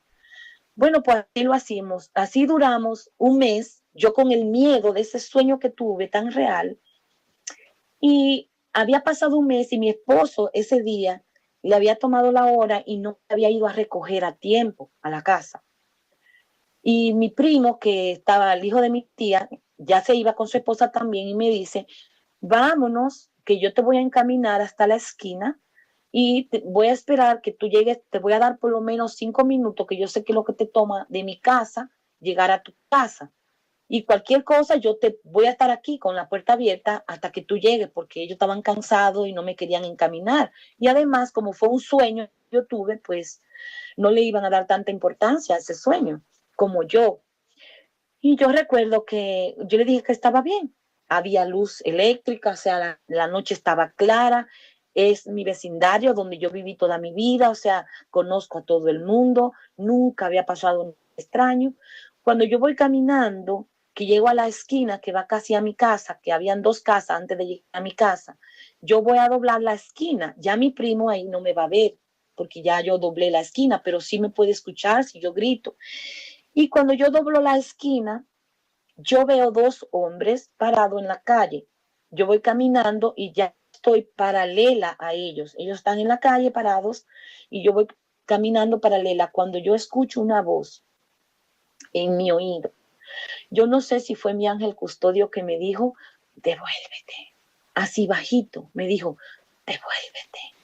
Bueno, pues así lo hacíamos. Así duramos un mes, yo con el miedo de ese sueño que tuve tan real. Y había pasado un mes y mi esposo ese día le había tomado la hora y no había ido a recoger a tiempo a la casa. Y mi primo, que estaba, el hijo de mi tía, ya se iba con su esposa también y me dice, vámonos, que yo te voy a encaminar hasta la esquina y voy a esperar que tú llegues, te voy a dar por lo menos 5 minutos, que yo sé que es lo que te toma de mi casa llegar a tu casa. Y cualquier cosa, yo te voy a estar aquí con la puerta abierta hasta que tú llegues, porque ellos estaban cansados y no me querían encaminar. Y además, como fue un sueño que yo tuve, pues no le iban a dar tanta importancia a ese sueño como yo. Y yo recuerdo que yo le dije que estaba bien. Había luz eléctrica, o sea, la noche estaba clara. Es mi vecindario donde yo viví toda mi vida, o sea, conozco a todo el mundo, nunca había pasado un extraño. Cuando yo voy caminando, que llego a la esquina que va casi a mi casa, que habían 2 casas antes de llegar a mi casa, yo voy a doblar la esquina, ya mi primo ahí no me va a ver, porque ya yo doblé la esquina, pero sí me puede escuchar si yo grito. Y cuando yo doblo la esquina, yo veo 2 hombres parados en la calle. Yo voy caminando y ya estoy paralela a ellos. Ellos están en la calle parados y yo voy caminando paralela cuando yo escucho una voz en mi oído. Yo no sé si fue mi ángel custodio que me dijo, devuélvete. Así bajito, me dijo, devuélvete.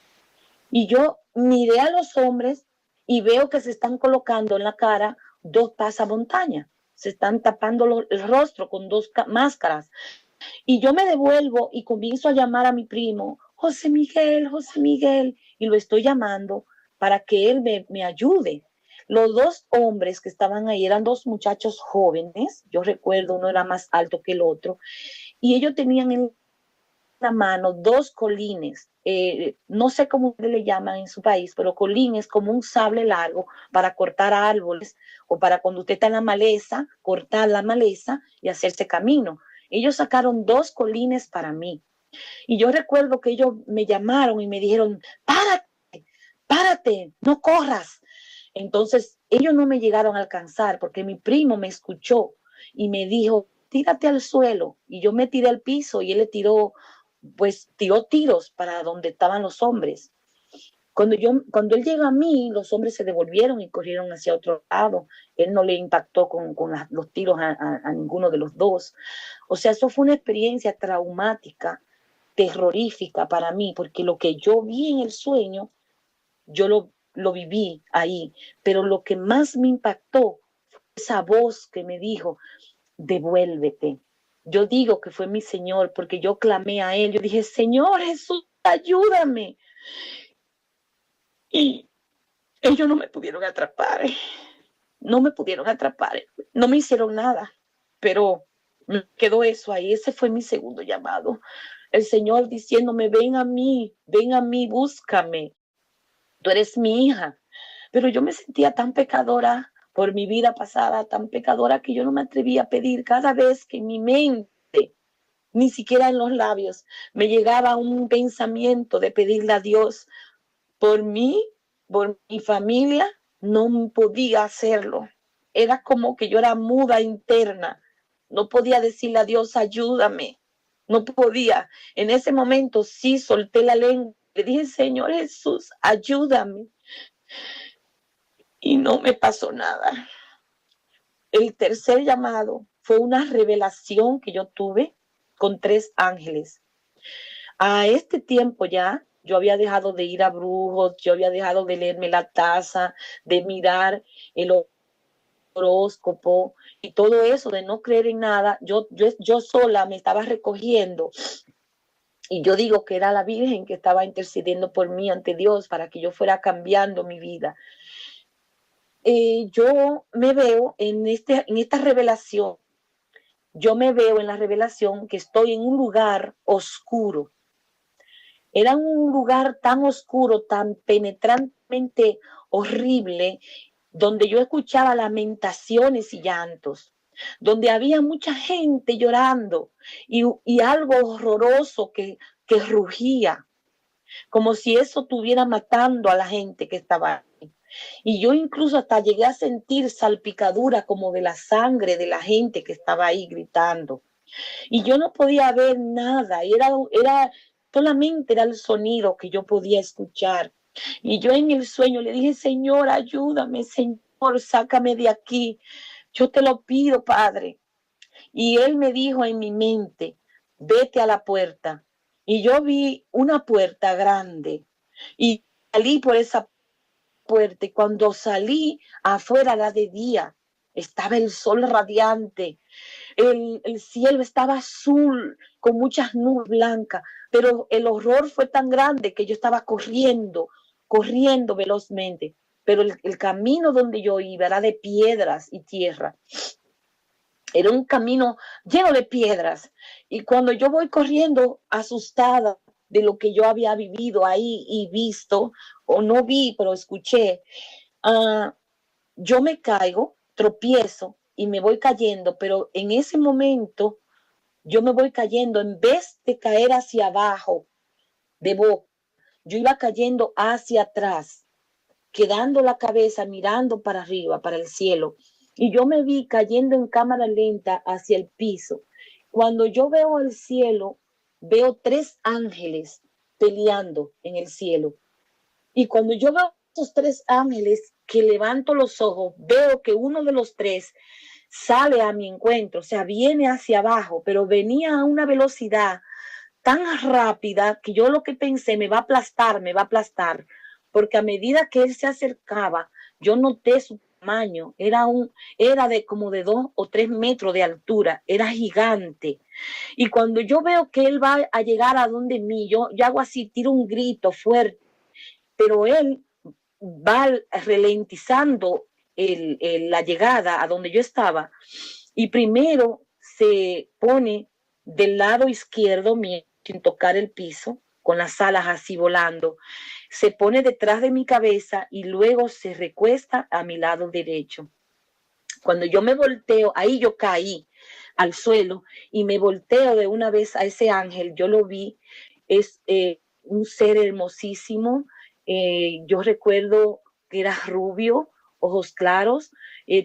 Y yo miré a los hombres y veo que se están colocando en la cara 2 pasamontañas. Se están tapando el rostro con 2 máscaras. Y yo me devuelvo y comienzo a llamar a mi primo, José Miguel, y lo estoy llamando para que él me ayude. Los 2 hombres que estaban ahí eran 2 muchachos jóvenes, yo recuerdo uno era más alto que el otro, y ellos tenían en la mano 2 colines, no sé cómo le llaman en su país, pero colín es como un sable largo para cortar árboles o para cuando usted está en la maleza, cortar la maleza y hacerse camino. Ellos sacaron 2 colines para mí. Y yo recuerdo que ellos me llamaron y me dijeron, párate, no corras. Entonces ellos no me llegaron a alcanzar porque mi primo me escuchó y me dijo, tírate al suelo. Y yo me tiré al piso y él le tiró, pues tiró tiros para donde estaban los hombres. Cuando él llega a mí, los hombres se devolvieron y corrieron hacia otro lado. Él no le impactó con los tiros a ninguno de los 2. O sea, eso fue una experiencia traumática, terrorífica para mí, porque lo que yo vi en el sueño, yo lo viví ahí. Pero lo que más me impactó fue esa voz que me dijo, devuélvete. Yo digo que fue mi Señor, porque yo clamé a Él. Yo dije, Señor Jesús, ayúdame. Y ellos no me pudieron atrapar. No me pudieron atrapar. No me hicieron nada. Pero me quedó eso ahí. Ese fue mi segundo llamado. El Señor diciéndome, ven a mí, búscame. Tú eres mi hija. Pero yo me sentía tan pecadora por mi vida pasada, tan pecadora que yo no me atrevía a pedir cada vez que en mi mente, ni siquiera en los labios, me llegaba un pensamiento de pedirle a Dios por mí, por mi familia, no podía hacerlo. Era como que yo era muda interna. No podía decirle a Dios, ayúdame. No podía. En ese momento sí solté la lengua. Le dije, Señor Jesús, ayúdame. Y no me pasó nada. El tercer llamado fue una revelación que yo tuve con 3 ángeles. A este tiempo ya, yo había dejado de ir a brujos, yo había dejado de leerme la taza, de mirar el horóscopo y todo eso, de no creer en nada. Yo sola me estaba recogiendo y yo digo que era la Virgen que estaba intercediendo por mí ante Dios para que yo fuera cambiando mi vida. Yo me veo en esta revelación, yo me veo en la revelación que estoy en un lugar oscuro. Era un lugar tan oscuro, tan penetrantemente horrible, donde yo escuchaba lamentaciones y llantos, donde había mucha gente llorando y algo horroroso que rugía, como si eso estuviera matando a la gente que estaba ahí. Y yo incluso hasta llegué a sentir salpicadura como de la sangre de la gente que estaba ahí gritando. Y yo no podía ver nada, solamente era el sonido que yo podía escuchar. Y yo en el sueño le dije, Señor, ayúdame, Señor, sácame de aquí. Yo te lo pido, Padre. Y él me dijo en mi mente, vete a la puerta. Y yo vi una puerta grande y salí por esa puerta. Y cuando salí afuera era de día, estaba el sol radiante. El cielo estaba azul con muchas nubes blancas, pero el horror fue tan grande que yo estaba corriendo velozmente, pero el camino donde yo iba era de piedras y tierra. Era un camino lleno de piedras. Y cuando yo voy corriendo asustada de lo que yo había vivido ahí y visto, o no vi, pero escuché, yo me caigo, tropiezo y me voy cayendo, pero en ese momento yo me voy cayendo, en vez de caer hacia abajo, de boca, yo iba cayendo hacia atrás, quedando la cabeza mirando para arriba, para el cielo. Y yo me vi cayendo en cámara lenta hacia el piso. Cuando yo veo el cielo, veo 3 ángeles peleando en el cielo. Y cuando yo veo esos 3 ángeles que levanto los ojos, veo que uno de los 3 sale a mi encuentro, o sea, viene hacia abajo, pero venía a una velocidad tan rápida que yo lo que pensé, me va a aplastar, porque a medida que él se acercaba, yo noté su tamaño, era de como de 2 o 3 metros de altura, era gigante. Y cuando yo veo que él va a llegar a donde mí, yo hago así, tiro un grito fuerte, pero él va ralentizando la llegada a donde yo estaba y primero se pone del lado izquierdo mío sin tocar el piso, con las alas así volando, se pone detrás de mi cabeza y luego se recuesta a mi lado derecho. Cuando yo me volteo, ahí yo caí al suelo y me volteo de una vez a ese ángel, yo lo vi, es un ser hermosísimo, yo recuerdo que era rubio, ojos claros,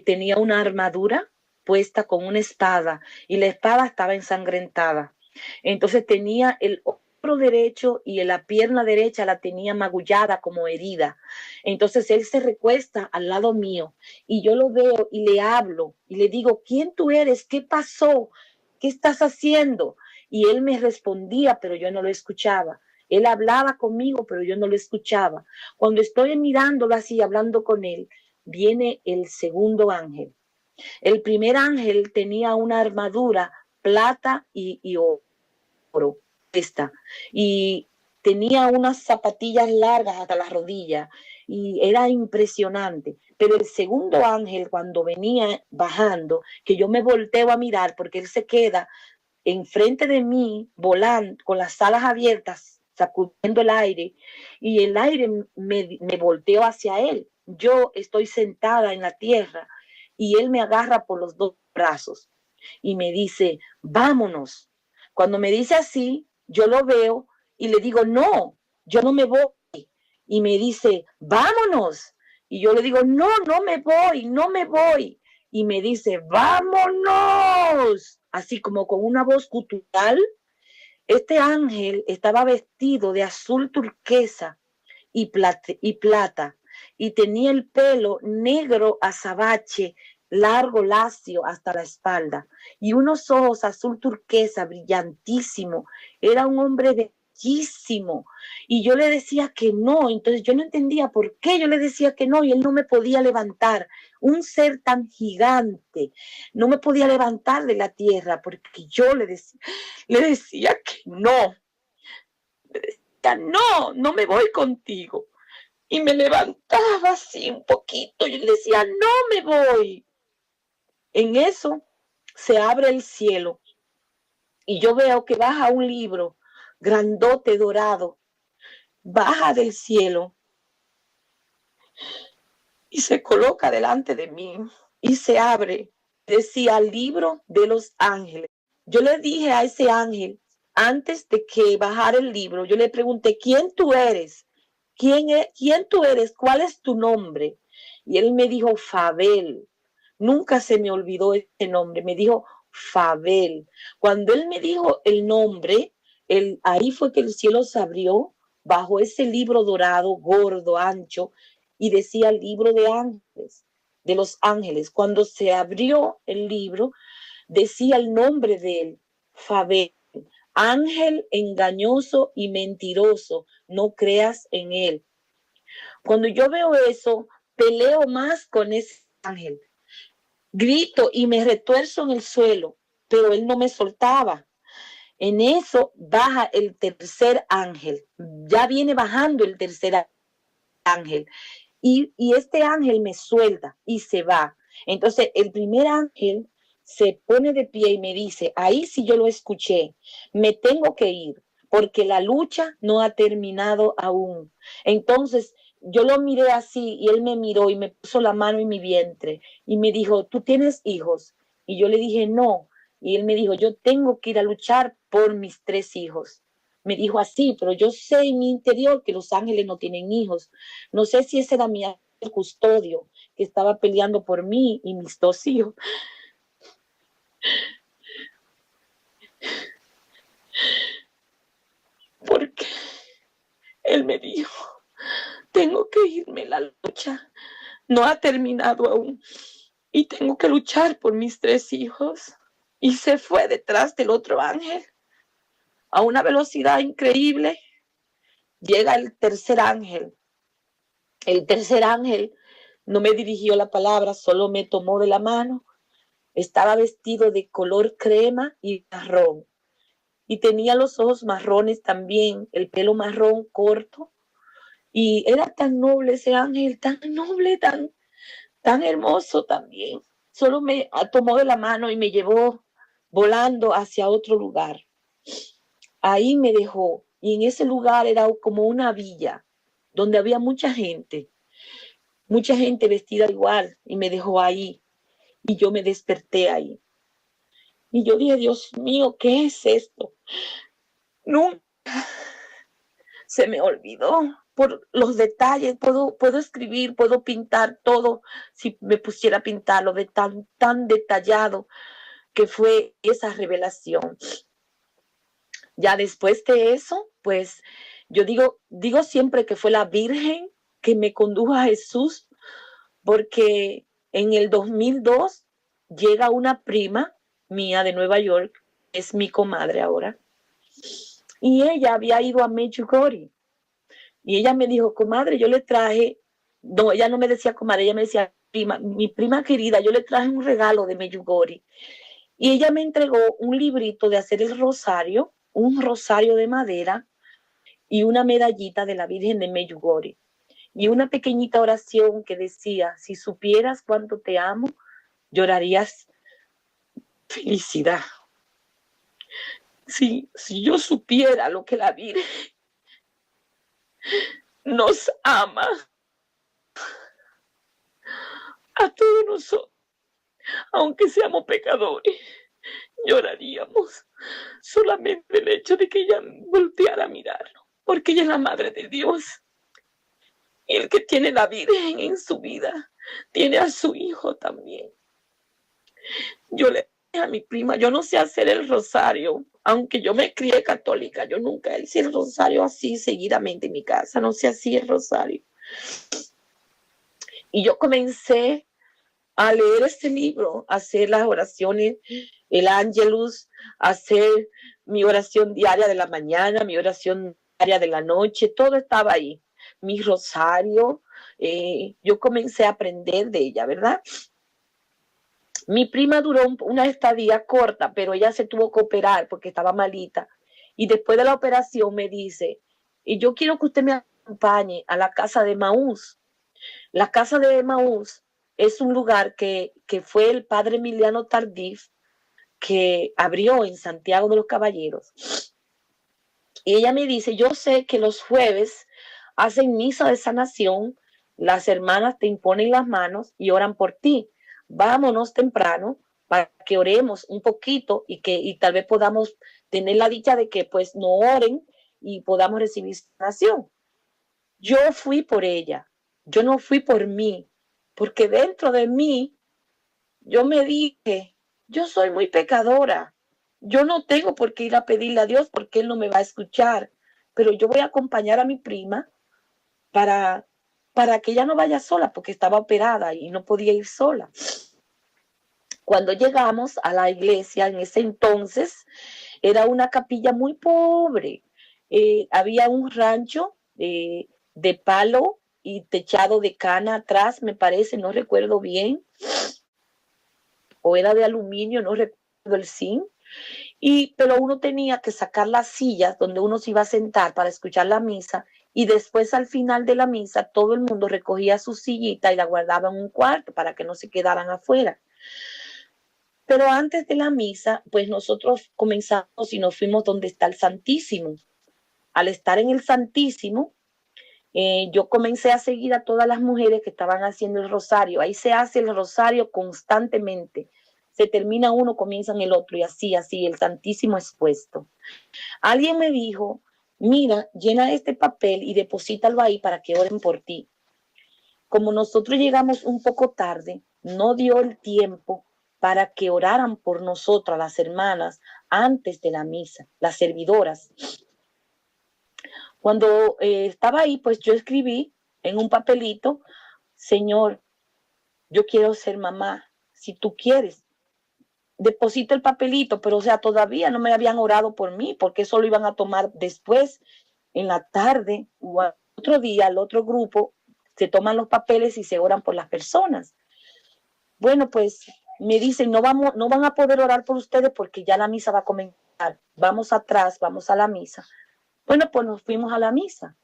tenía una armadura puesta con una espada y la espada estaba ensangrentada. Entonces tenía el hombro derecho y la pierna derecha la tenía magullada como herida. Entonces él se recuesta al lado mío y yo lo veo y le hablo y le digo, ¿quién tú eres? ¿Qué pasó? ¿Qué estás haciendo? Y él me respondía, pero yo no lo escuchaba. Él hablaba conmigo, pero yo no lo escuchaba. Cuando estoy mirándolo así, hablando con él, viene el segundo ángel. El primer ángel tenía una armadura plata y oro, y tenía unas zapatillas largas hasta las rodillas y era impresionante. Pero el segundo ángel, cuando venía bajando, que yo me volteo a mirar porque él se queda enfrente de mí, volando, con las alas abiertas, sacudiendo el aire, y el aire me volteó hacia él. Yo estoy sentada en la tierra y él me agarra por los 2 brazos y me dice, vámonos. Cuando me dice así, yo lo veo y le digo, no, yo no me voy. Y me dice, vámonos. Y yo le digo, no, no me voy, no me voy. Y me dice, vámonos. Así como con una voz gutural. Este ángel estaba vestido de azul turquesa y plata y tenía el pelo negro azabache, largo, lacio hasta la espalda y unos ojos azul turquesa brillantísimo. Era un hombre de bellísimo. Y yo le decía que no, entonces yo no entendía por qué yo le decía que no y él no me podía levantar. Un ser tan gigante no me podía levantar de la tierra porque yo le decía que no. Le decía, no, no me voy contigo. Y me levantaba así un poquito. Yo le decía, no me voy. En eso se abre el cielo y yo veo que baja un libro grandote, dorado, baja del cielo y se coloca delante de mí y se abre. Decía Libro de los Ángeles. Yo le dije a ese ángel, antes de que bajara el libro, yo le pregunté, ¿quién tú eres? ¿Quién tú eres? ¿Cuál es tu nombre? Y él me dijo, Fabel. Nunca se me olvidó ese nombre. Me dijo, Fabel. Cuando él me dijo el nombre, ahí fue que el cielo se abrió bajo ese libro dorado, gordo, ancho, y decía Libro de Ángeles, de los Ángeles. Cuando se abrió el libro, decía el nombre de él, Fabel. Ángel engañoso y mentiroso, no creas en él. Cuando yo veo eso, peleo más con ese ángel. Grito y me retuerzo en el suelo, pero él no me soltaba. En eso baja el tercer ángel. Ya viene bajando el tercer ángel. Y este ángel me suelta y se va. Entonces el primer ángel se pone de pie y me dice, ahí sí yo lo escuché, me tengo que ir porque la lucha no ha terminado aún. Entonces yo lo miré así y él me miró y me puso la mano en mi vientre y me dijo, ¿tú tienes hijos? Y yo le dije, no. Y él me dijo, yo tengo que ir a luchar por mis 3 hijos. Me dijo así, pero yo sé en mi interior que los ángeles no tienen hijos. No sé si ese era mi ángel custodio que estaba peleando por mí y mis 2 hijos. Porque él me dijo, tengo que irme, la lucha no ha terminado aún y tengo que luchar por mis 3 hijos. Y se fue detrás del otro ángel a una velocidad increíble. Llega el tercer ángel. El tercer ángel no me dirigió la palabra, solo me tomó de la mano. Estaba vestido de color crema y marrón. Y tenía los ojos marrones también, el pelo marrón corto. Y era tan noble ese ángel, tan noble, tan hermoso también. Solo me tomó de la mano y me llevó volando hacia otro lugar. Ahí me dejó. Y en ese lugar era como una villa donde había mucha gente vestida igual. Y me dejó ahí. Y yo me desperté ahí. Y yo dije, Dios mío, ¿qué es esto? Nunca se me olvidó por los detalles. Puedo escribir, puedo pintar todo si me pusiera a pintarlo de tan detallado que fue esa revelación. Ya después de eso, pues yo digo siempre que fue la Virgen que me condujo a Jesús, porque en el 2002 llega una prima mía de Nueva York, es mi comadre ahora, y ella había ido a Medjugorje. Y ella me dijo, comadre, yo le traje, no, ella no me decía comadre, ella me decía prima, mi prima querida, yo le traje un regalo de Medjugorje. Y ella me entregó un librito de hacer el rosario, un rosario de madera y una medallita de la Virgen de Medjugorje. Y una pequeñita oración que decía, si supieras cuánto te amo, llorarías felicidad. Si yo supiera lo que la Virgen nos ama a todos nosotros, aunque seamos pecadores, lloraríamos solamente el hecho de que ella volteara a mirarnos, porque ella es la Madre de Dios. Y el que tiene la Virgen en su vida, tiene a su hijo también. Yo le dije a mi prima, yo no sé hacer el rosario, aunque yo me crié católica, yo nunca hice el rosario así seguidamente en mi casa, no sé así el rosario. Y yo comencé a leer este libro, a hacer las oraciones, el Ángelus, a hacer mi oración diaria de la mañana, mi oración diaria de la noche, todo estaba ahí. Mi rosario, yo comencé a aprender de ella, ¿verdad? Mi prima duró una estadía corta, pero ella se tuvo que operar porque estaba malita. Y después de la operación me dice, y yo quiero que usted me acompañe a la casa de Maús. La casa de Maús es un lugar que fue el padre Emiliano Tardif que abrió en Santiago de los Caballeros. Y ella me dice, yo sé que los jueves hacen misa de sanación, las hermanas te imponen las manos y oran por ti. Vámonos temprano para que oremos un poquito y tal vez podamos tener la dicha de que pues no oren y podamos recibir sanación. Yo fui por ella, yo no fui por mí, porque dentro de mí yo me dije, yo soy muy pecadora, yo no tengo por qué ir a pedirle a Dios porque Él no me va a escuchar, pero yo voy a acompañar a mi prima para, para que ella no vaya sola porque estaba operada y no podía ir sola. Cuando llegamos a la iglesia, en ese entonces, era una capilla muy pobre. Había un rancho de palo y techado de cana atrás, me parece, no recuerdo bien, o era de aluminio, no recuerdo el zinc. Pero uno tenía que sacar las sillas donde uno se iba a sentar para escuchar la misa y después al final de la misa todo el mundo recogía su sillita y la guardaba en un cuarto para que no se quedaran afuera. Pero antes de la misa, pues nosotros comenzamos y nos fuimos donde está el Santísimo. Al estar en el Santísimo, yo comencé a seguir a todas las mujeres que estaban haciendo el rosario. Ahí se hace el rosario constantemente. Se termina uno, comienzan el otro y así, el Santísimo expuesto. Alguien me dijo, mira, llena este papel y deposítalo ahí para que oren por ti. Como nosotros llegamos un poco tarde, no dio el tiempo para que oraran por nosotras, las hermanas, antes de la misa, las servidoras. Cuando estaba ahí, pues yo escribí en un papelito, Señor, yo quiero ser mamá, si tú quieres. Deposito el papelito, pero o sea, todavía no me habían orado por mí, porque eso lo iban a tomar después, en la tarde, o otro día, el otro grupo, se toman los papeles y se oran por las personas. Bueno, pues me dicen, no van a poder orar por ustedes porque ya la misa va a comenzar. Vamos atrás, vamos a la misa. Bueno, pues nos fuimos a la misa.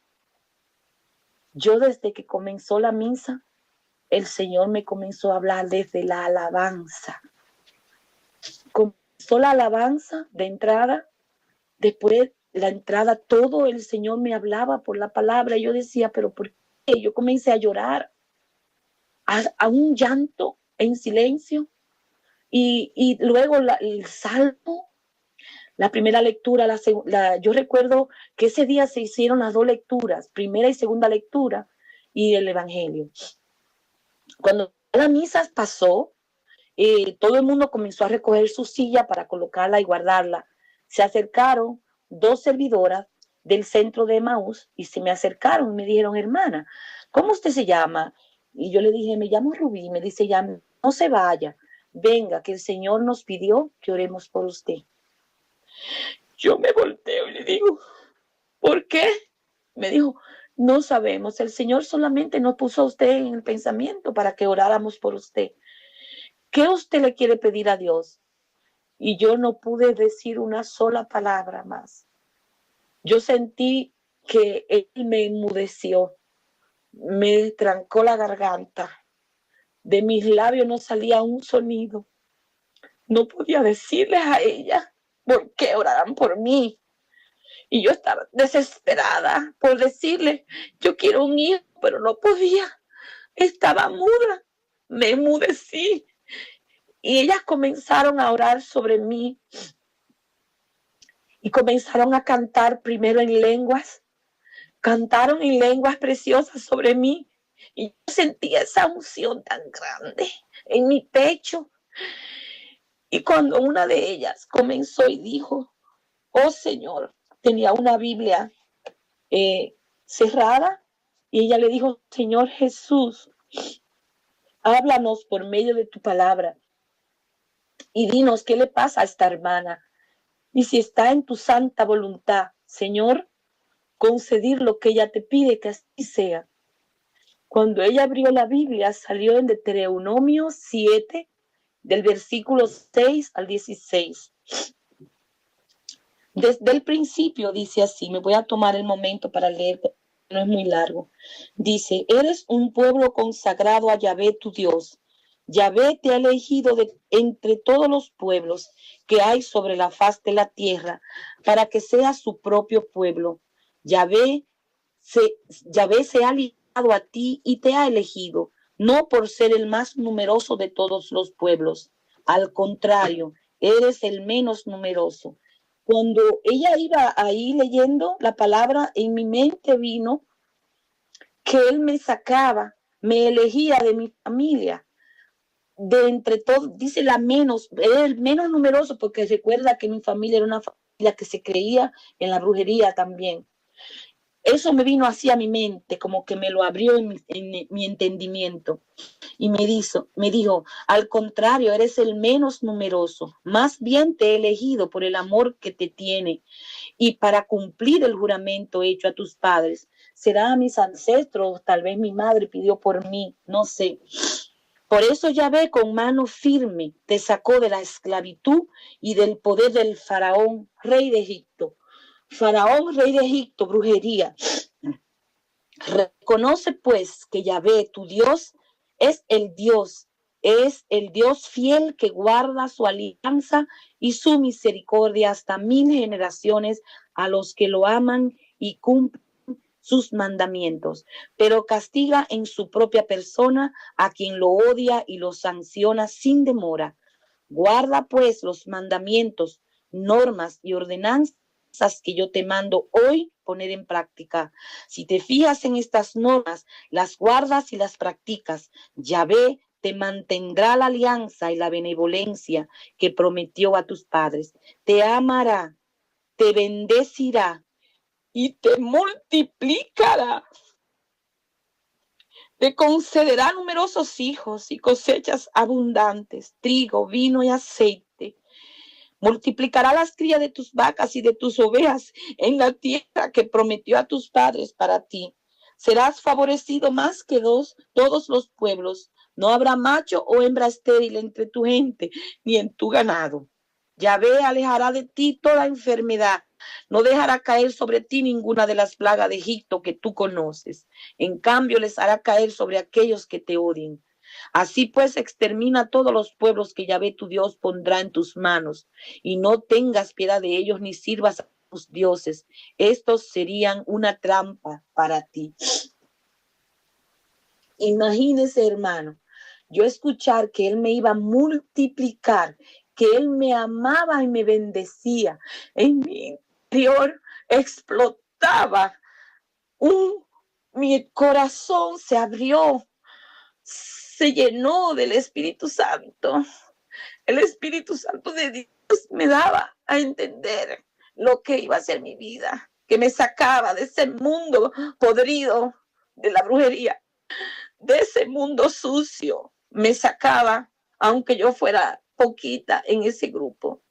Yo desde que comenzó la misa, el Señor me comenzó a hablar desde la alabanza. Comenzó la alabanza de entrada, después la entrada, todo el Señor me hablaba por la palabra. Y yo decía, pero ¿por qué? Yo comencé a llorar, a un llanto en silencio. Y luego el salmo, la primera lectura, yo recuerdo que ese día se hicieron las dos lecturas, primera y segunda lectura, y el Evangelio. Cuando la misa pasó, todo el mundo comenzó a recoger su silla para colocarla y guardarla. Se acercaron dos servidoras del centro de Emaús y se me acercaron y me dijeron, hermana, ¿cómo usted se llama? Y yo le dije, me llamo Rubí. Me dice, ya no se vaya, venga, que el Señor nos pidió que oremos por usted. Yo me volteo y le digo, ¿por qué? Me dijo, no sabemos, el Señor solamente nos puso a usted en el pensamiento para que oráramos por usted. ¿Qué usted le quiere pedir a Dios? Y yo no pude decir una sola palabra más. Yo sentí que Él me enmudeció, me trancó la garganta. De mis labios no salía un sonido. No podía decirles a ella por qué oraran por mí. Y yo estaba desesperada por decirle, yo quiero un hijo, pero no podía. Estaba muda, me enmudecí. Y ellas comenzaron a orar sobre mí y comenzaron a cantar primero en lenguas. Cantaron en lenguas preciosas sobre mí y yo sentí esa unción tan grande en mi pecho. Y cuando una de ellas comenzó y dijo, oh Señor, tenía una Biblia cerrada y ella le dijo, Señor Jesús, háblanos por medio de tu palabra y dinos qué le pasa a esta hermana. Y si está en tu santa voluntad, Señor, concedir lo que ella te pide, que así sea. Cuando ella abrió la Biblia, salió en Deuteronomio 7, del versículo 6 al 16. Desde el principio dice así, me voy a tomar el momento para leer, no es muy largo. Dice, eres un pueblo consagrado a Yahvé tu Dios. Yahvé te ha elegido de entre todos los pueblos que hay sobre la faz de la tierra para que seas su propio pueblo. Yahvé se ha ligado a ti y te ha elegido, no por ser el más numeroso de todos los pueblos. Al contrario, eres el menos numeroso. Cuando ella iba ahí leyendo la palabra, en mi mente vino que él me sacaba, me elegía de mi familia, de entre todos, dice era el menos numeroso, porque recuerda que mi familia era una familia que se creía en la brujería también. Eso me vino así a mi mente, como que me lo abrió en mi entendimiento. Y me dijo, al contrario, eres el menos numeroso, más bien te he elegido por el amor que te tiene y para cumplir el juramento hecho a tus padres. Será a mis ancestros, tal vez mi madre pidió por mí, no sé. Por eso Yahvé con mano firme te sacó de la esclavitud y del poder del faraón, rey de Egipto. Faraón, rey de Egipto, brujería. Reconoce pues que Yahvé, tu Dios, es el Dios fiel que guarda su alianza y su misericordia hasta 1000 generaciones a los que lo aman y cumplen sus mandamientos, pero castiga en su propia persona a quien lo odia y lo sanciona sin demora. Guarda pues los mandamientos, normas y ordenanzas que yo te mando hoy poner en práctica. Si te fijas en estas normas, las guardas y las practicas, Yahvé te mantendrá la alianza y la benevolencia que prometió a tus padres. Te amará, te bendecirá y te multiplicará. Te concederá numerosos hijos y cosechas abundantes, trigo, vino y aceite. Multiplicará las crías de tus vacas y de tus ovejas en la tierra que prometió a tus padres para ti. Serás favorecido más que todos los pueblos. No habrá macho o hembra estéril entre tu gente ni en tu ganado. Yahvé alejará de ti toda enfermedad. No dejará caer sobre ti ninguna de las plagas de Egipto que tú conoces. En cambio, les hará caer sobre aquellos que te odien. Así pues, extermina todos los pueblos que Yahvé tu Dios pondrá en tus manos, y no tengas piedad de ellos ni sirvas a tus dioses. Estos serían una trampa para ti. Imagínese, hermano, yo escuchar que Él me iba a multiplicar, que Él me amaba y me bendecía. En mi interior explotaba. Mi corazón se abrió, se llenó del Espíritu Santo. El Espíritu Santo de Dios me daba a entender lo que iba a ser mi vida, que me sacaba de ese mundo podrido de la brujería, de ese mundo sucio. Me sacaba, aunque yo fuera poquita en ese grupo,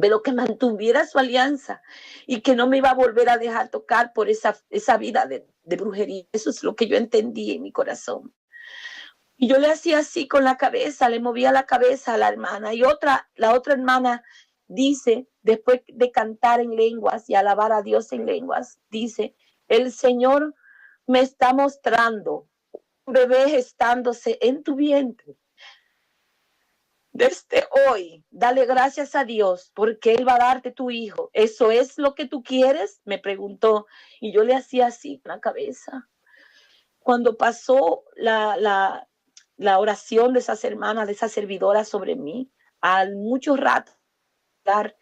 pero que mantuviera su alianza y que no me iba a volver a dejar tocar por esa vida de brujería. Eso es lo que yo entendí en mi corazón. Y yo le hacía así con la cabeza, le movía la cabeza a la hermana. Y la otra hermana dice, después de cantar en lenguas y alabar a Dios en lenguas, dice, el Señor me está mostrando un bebé gestándose en tu vientre. Desde hoy, dale gracias a Dios porque Él va a darte tu hijo. ¿Eso es lo que tú quieres? Me preguntó. Y yo le hacía así con la cabeza. Cuando pasó la oración de esas hermanas, de esas servidoras sobre mí, al mucho rato dar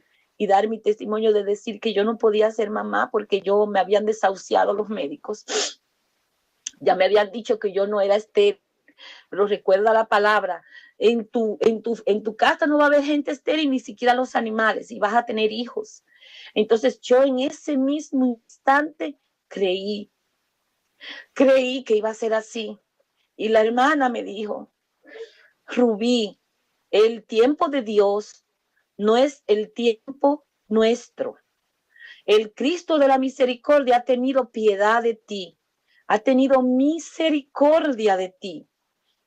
mi testimonio de decir que yo no podía ser mamá porque yo me habían desahuciado los médicos. Ya me habían dicho que yo no era estéril, pero recuerda la palabra, en tu casa no va a haber gente estéril, ni siquiera los animales, y vas a tener hijos. Entonces yo en ese mismo instante creí que iba a ser así. Y la hermana me dijo, Rubí, el tiempo de Dios no es el tiempo nuestro. El Cristo de la misericordia ha tenido piedad de ti, ha tenido misericordia de ti.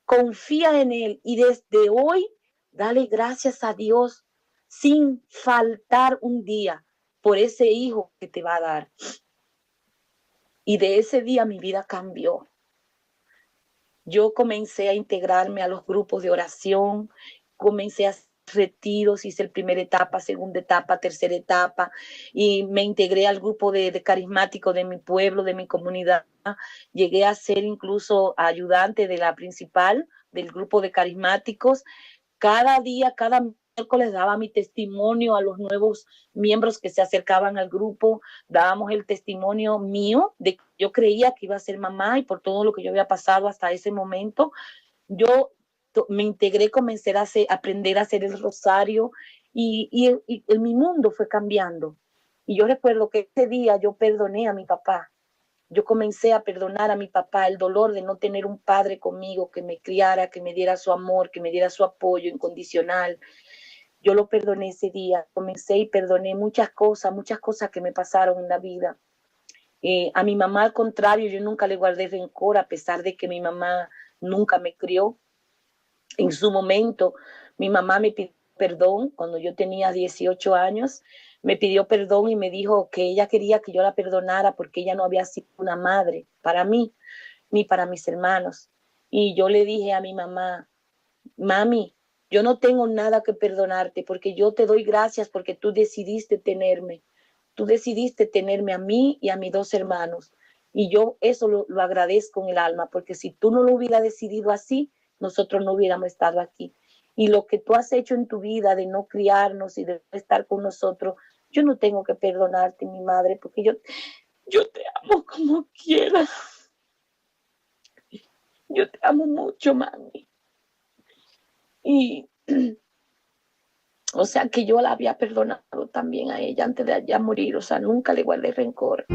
Confía en Él y desde hoy dale gracias a Dios sin faltar un día por ese hijo que te va a dar. Y de ese día mi vida cambió. Yo comencé a integrarme a los grupos de oración, comencé a hacer retiros, hice la primera etapa, segunda etapa, tercera etapa, y me integré al grupo de carismáticos de mi pueblo, de mi comunidad. Llegué a ser incluso ayudante de la principal del grupo de carismáticos. Cada día, cada miércoles daba mi testimonio a los nuevos miembros que se acercaban al grupo, dábamos el testimonio mío de que yo creía que iba a ser mamá y por todo lo que yo había pasado hasta ese momento, yo me integré, comencé a aprender a hacer el rosario y mi mundo fue cambiando. Y yo recuerdo que ese día yo perdoné a mi papá. Yo comencé a perdonar a mi papá el dolor de no tener un padre conmigo que me criara, que me diera su amor, que me diera su apoyo incondicional. Yo lo perdoné ese día, comencé y perdoné muchas cosas que me pasaron en la vida. A mi mamá, al contrario, yo nunca le guardé rencor, a pesar de que mi mamá nunca me crió. En su momento, mi mamá me pidió perdón cuando yo tenía 18 años, me pidió perdón y me dijo que ella quería que yo la perdonara porque ella no había sido una madre para mí ni para mis hermanos. Y yo le dije a mi mamá, mami, yo no tengo nada que perdonarte porque yo te doy gracias porque tú decidiste tenerme. Tú decidiste tenerme a mí y a mis dos hermanos. Y yo eso lo agradezco en el alma, porque si tú no lo hubieras decidido así, nosotros no hubiéramos estado aquí. Y lo que tú has hecho en tu vida de no criarnos y de estar con nosotros, yo no tengo que perdonarte, mi madre, porque yo te amo como quiera. Yo te amo mucho, mami. Y o sea que yo la había perdonado también a ella antes de ya morir, o sea, nunca le guardé rencor.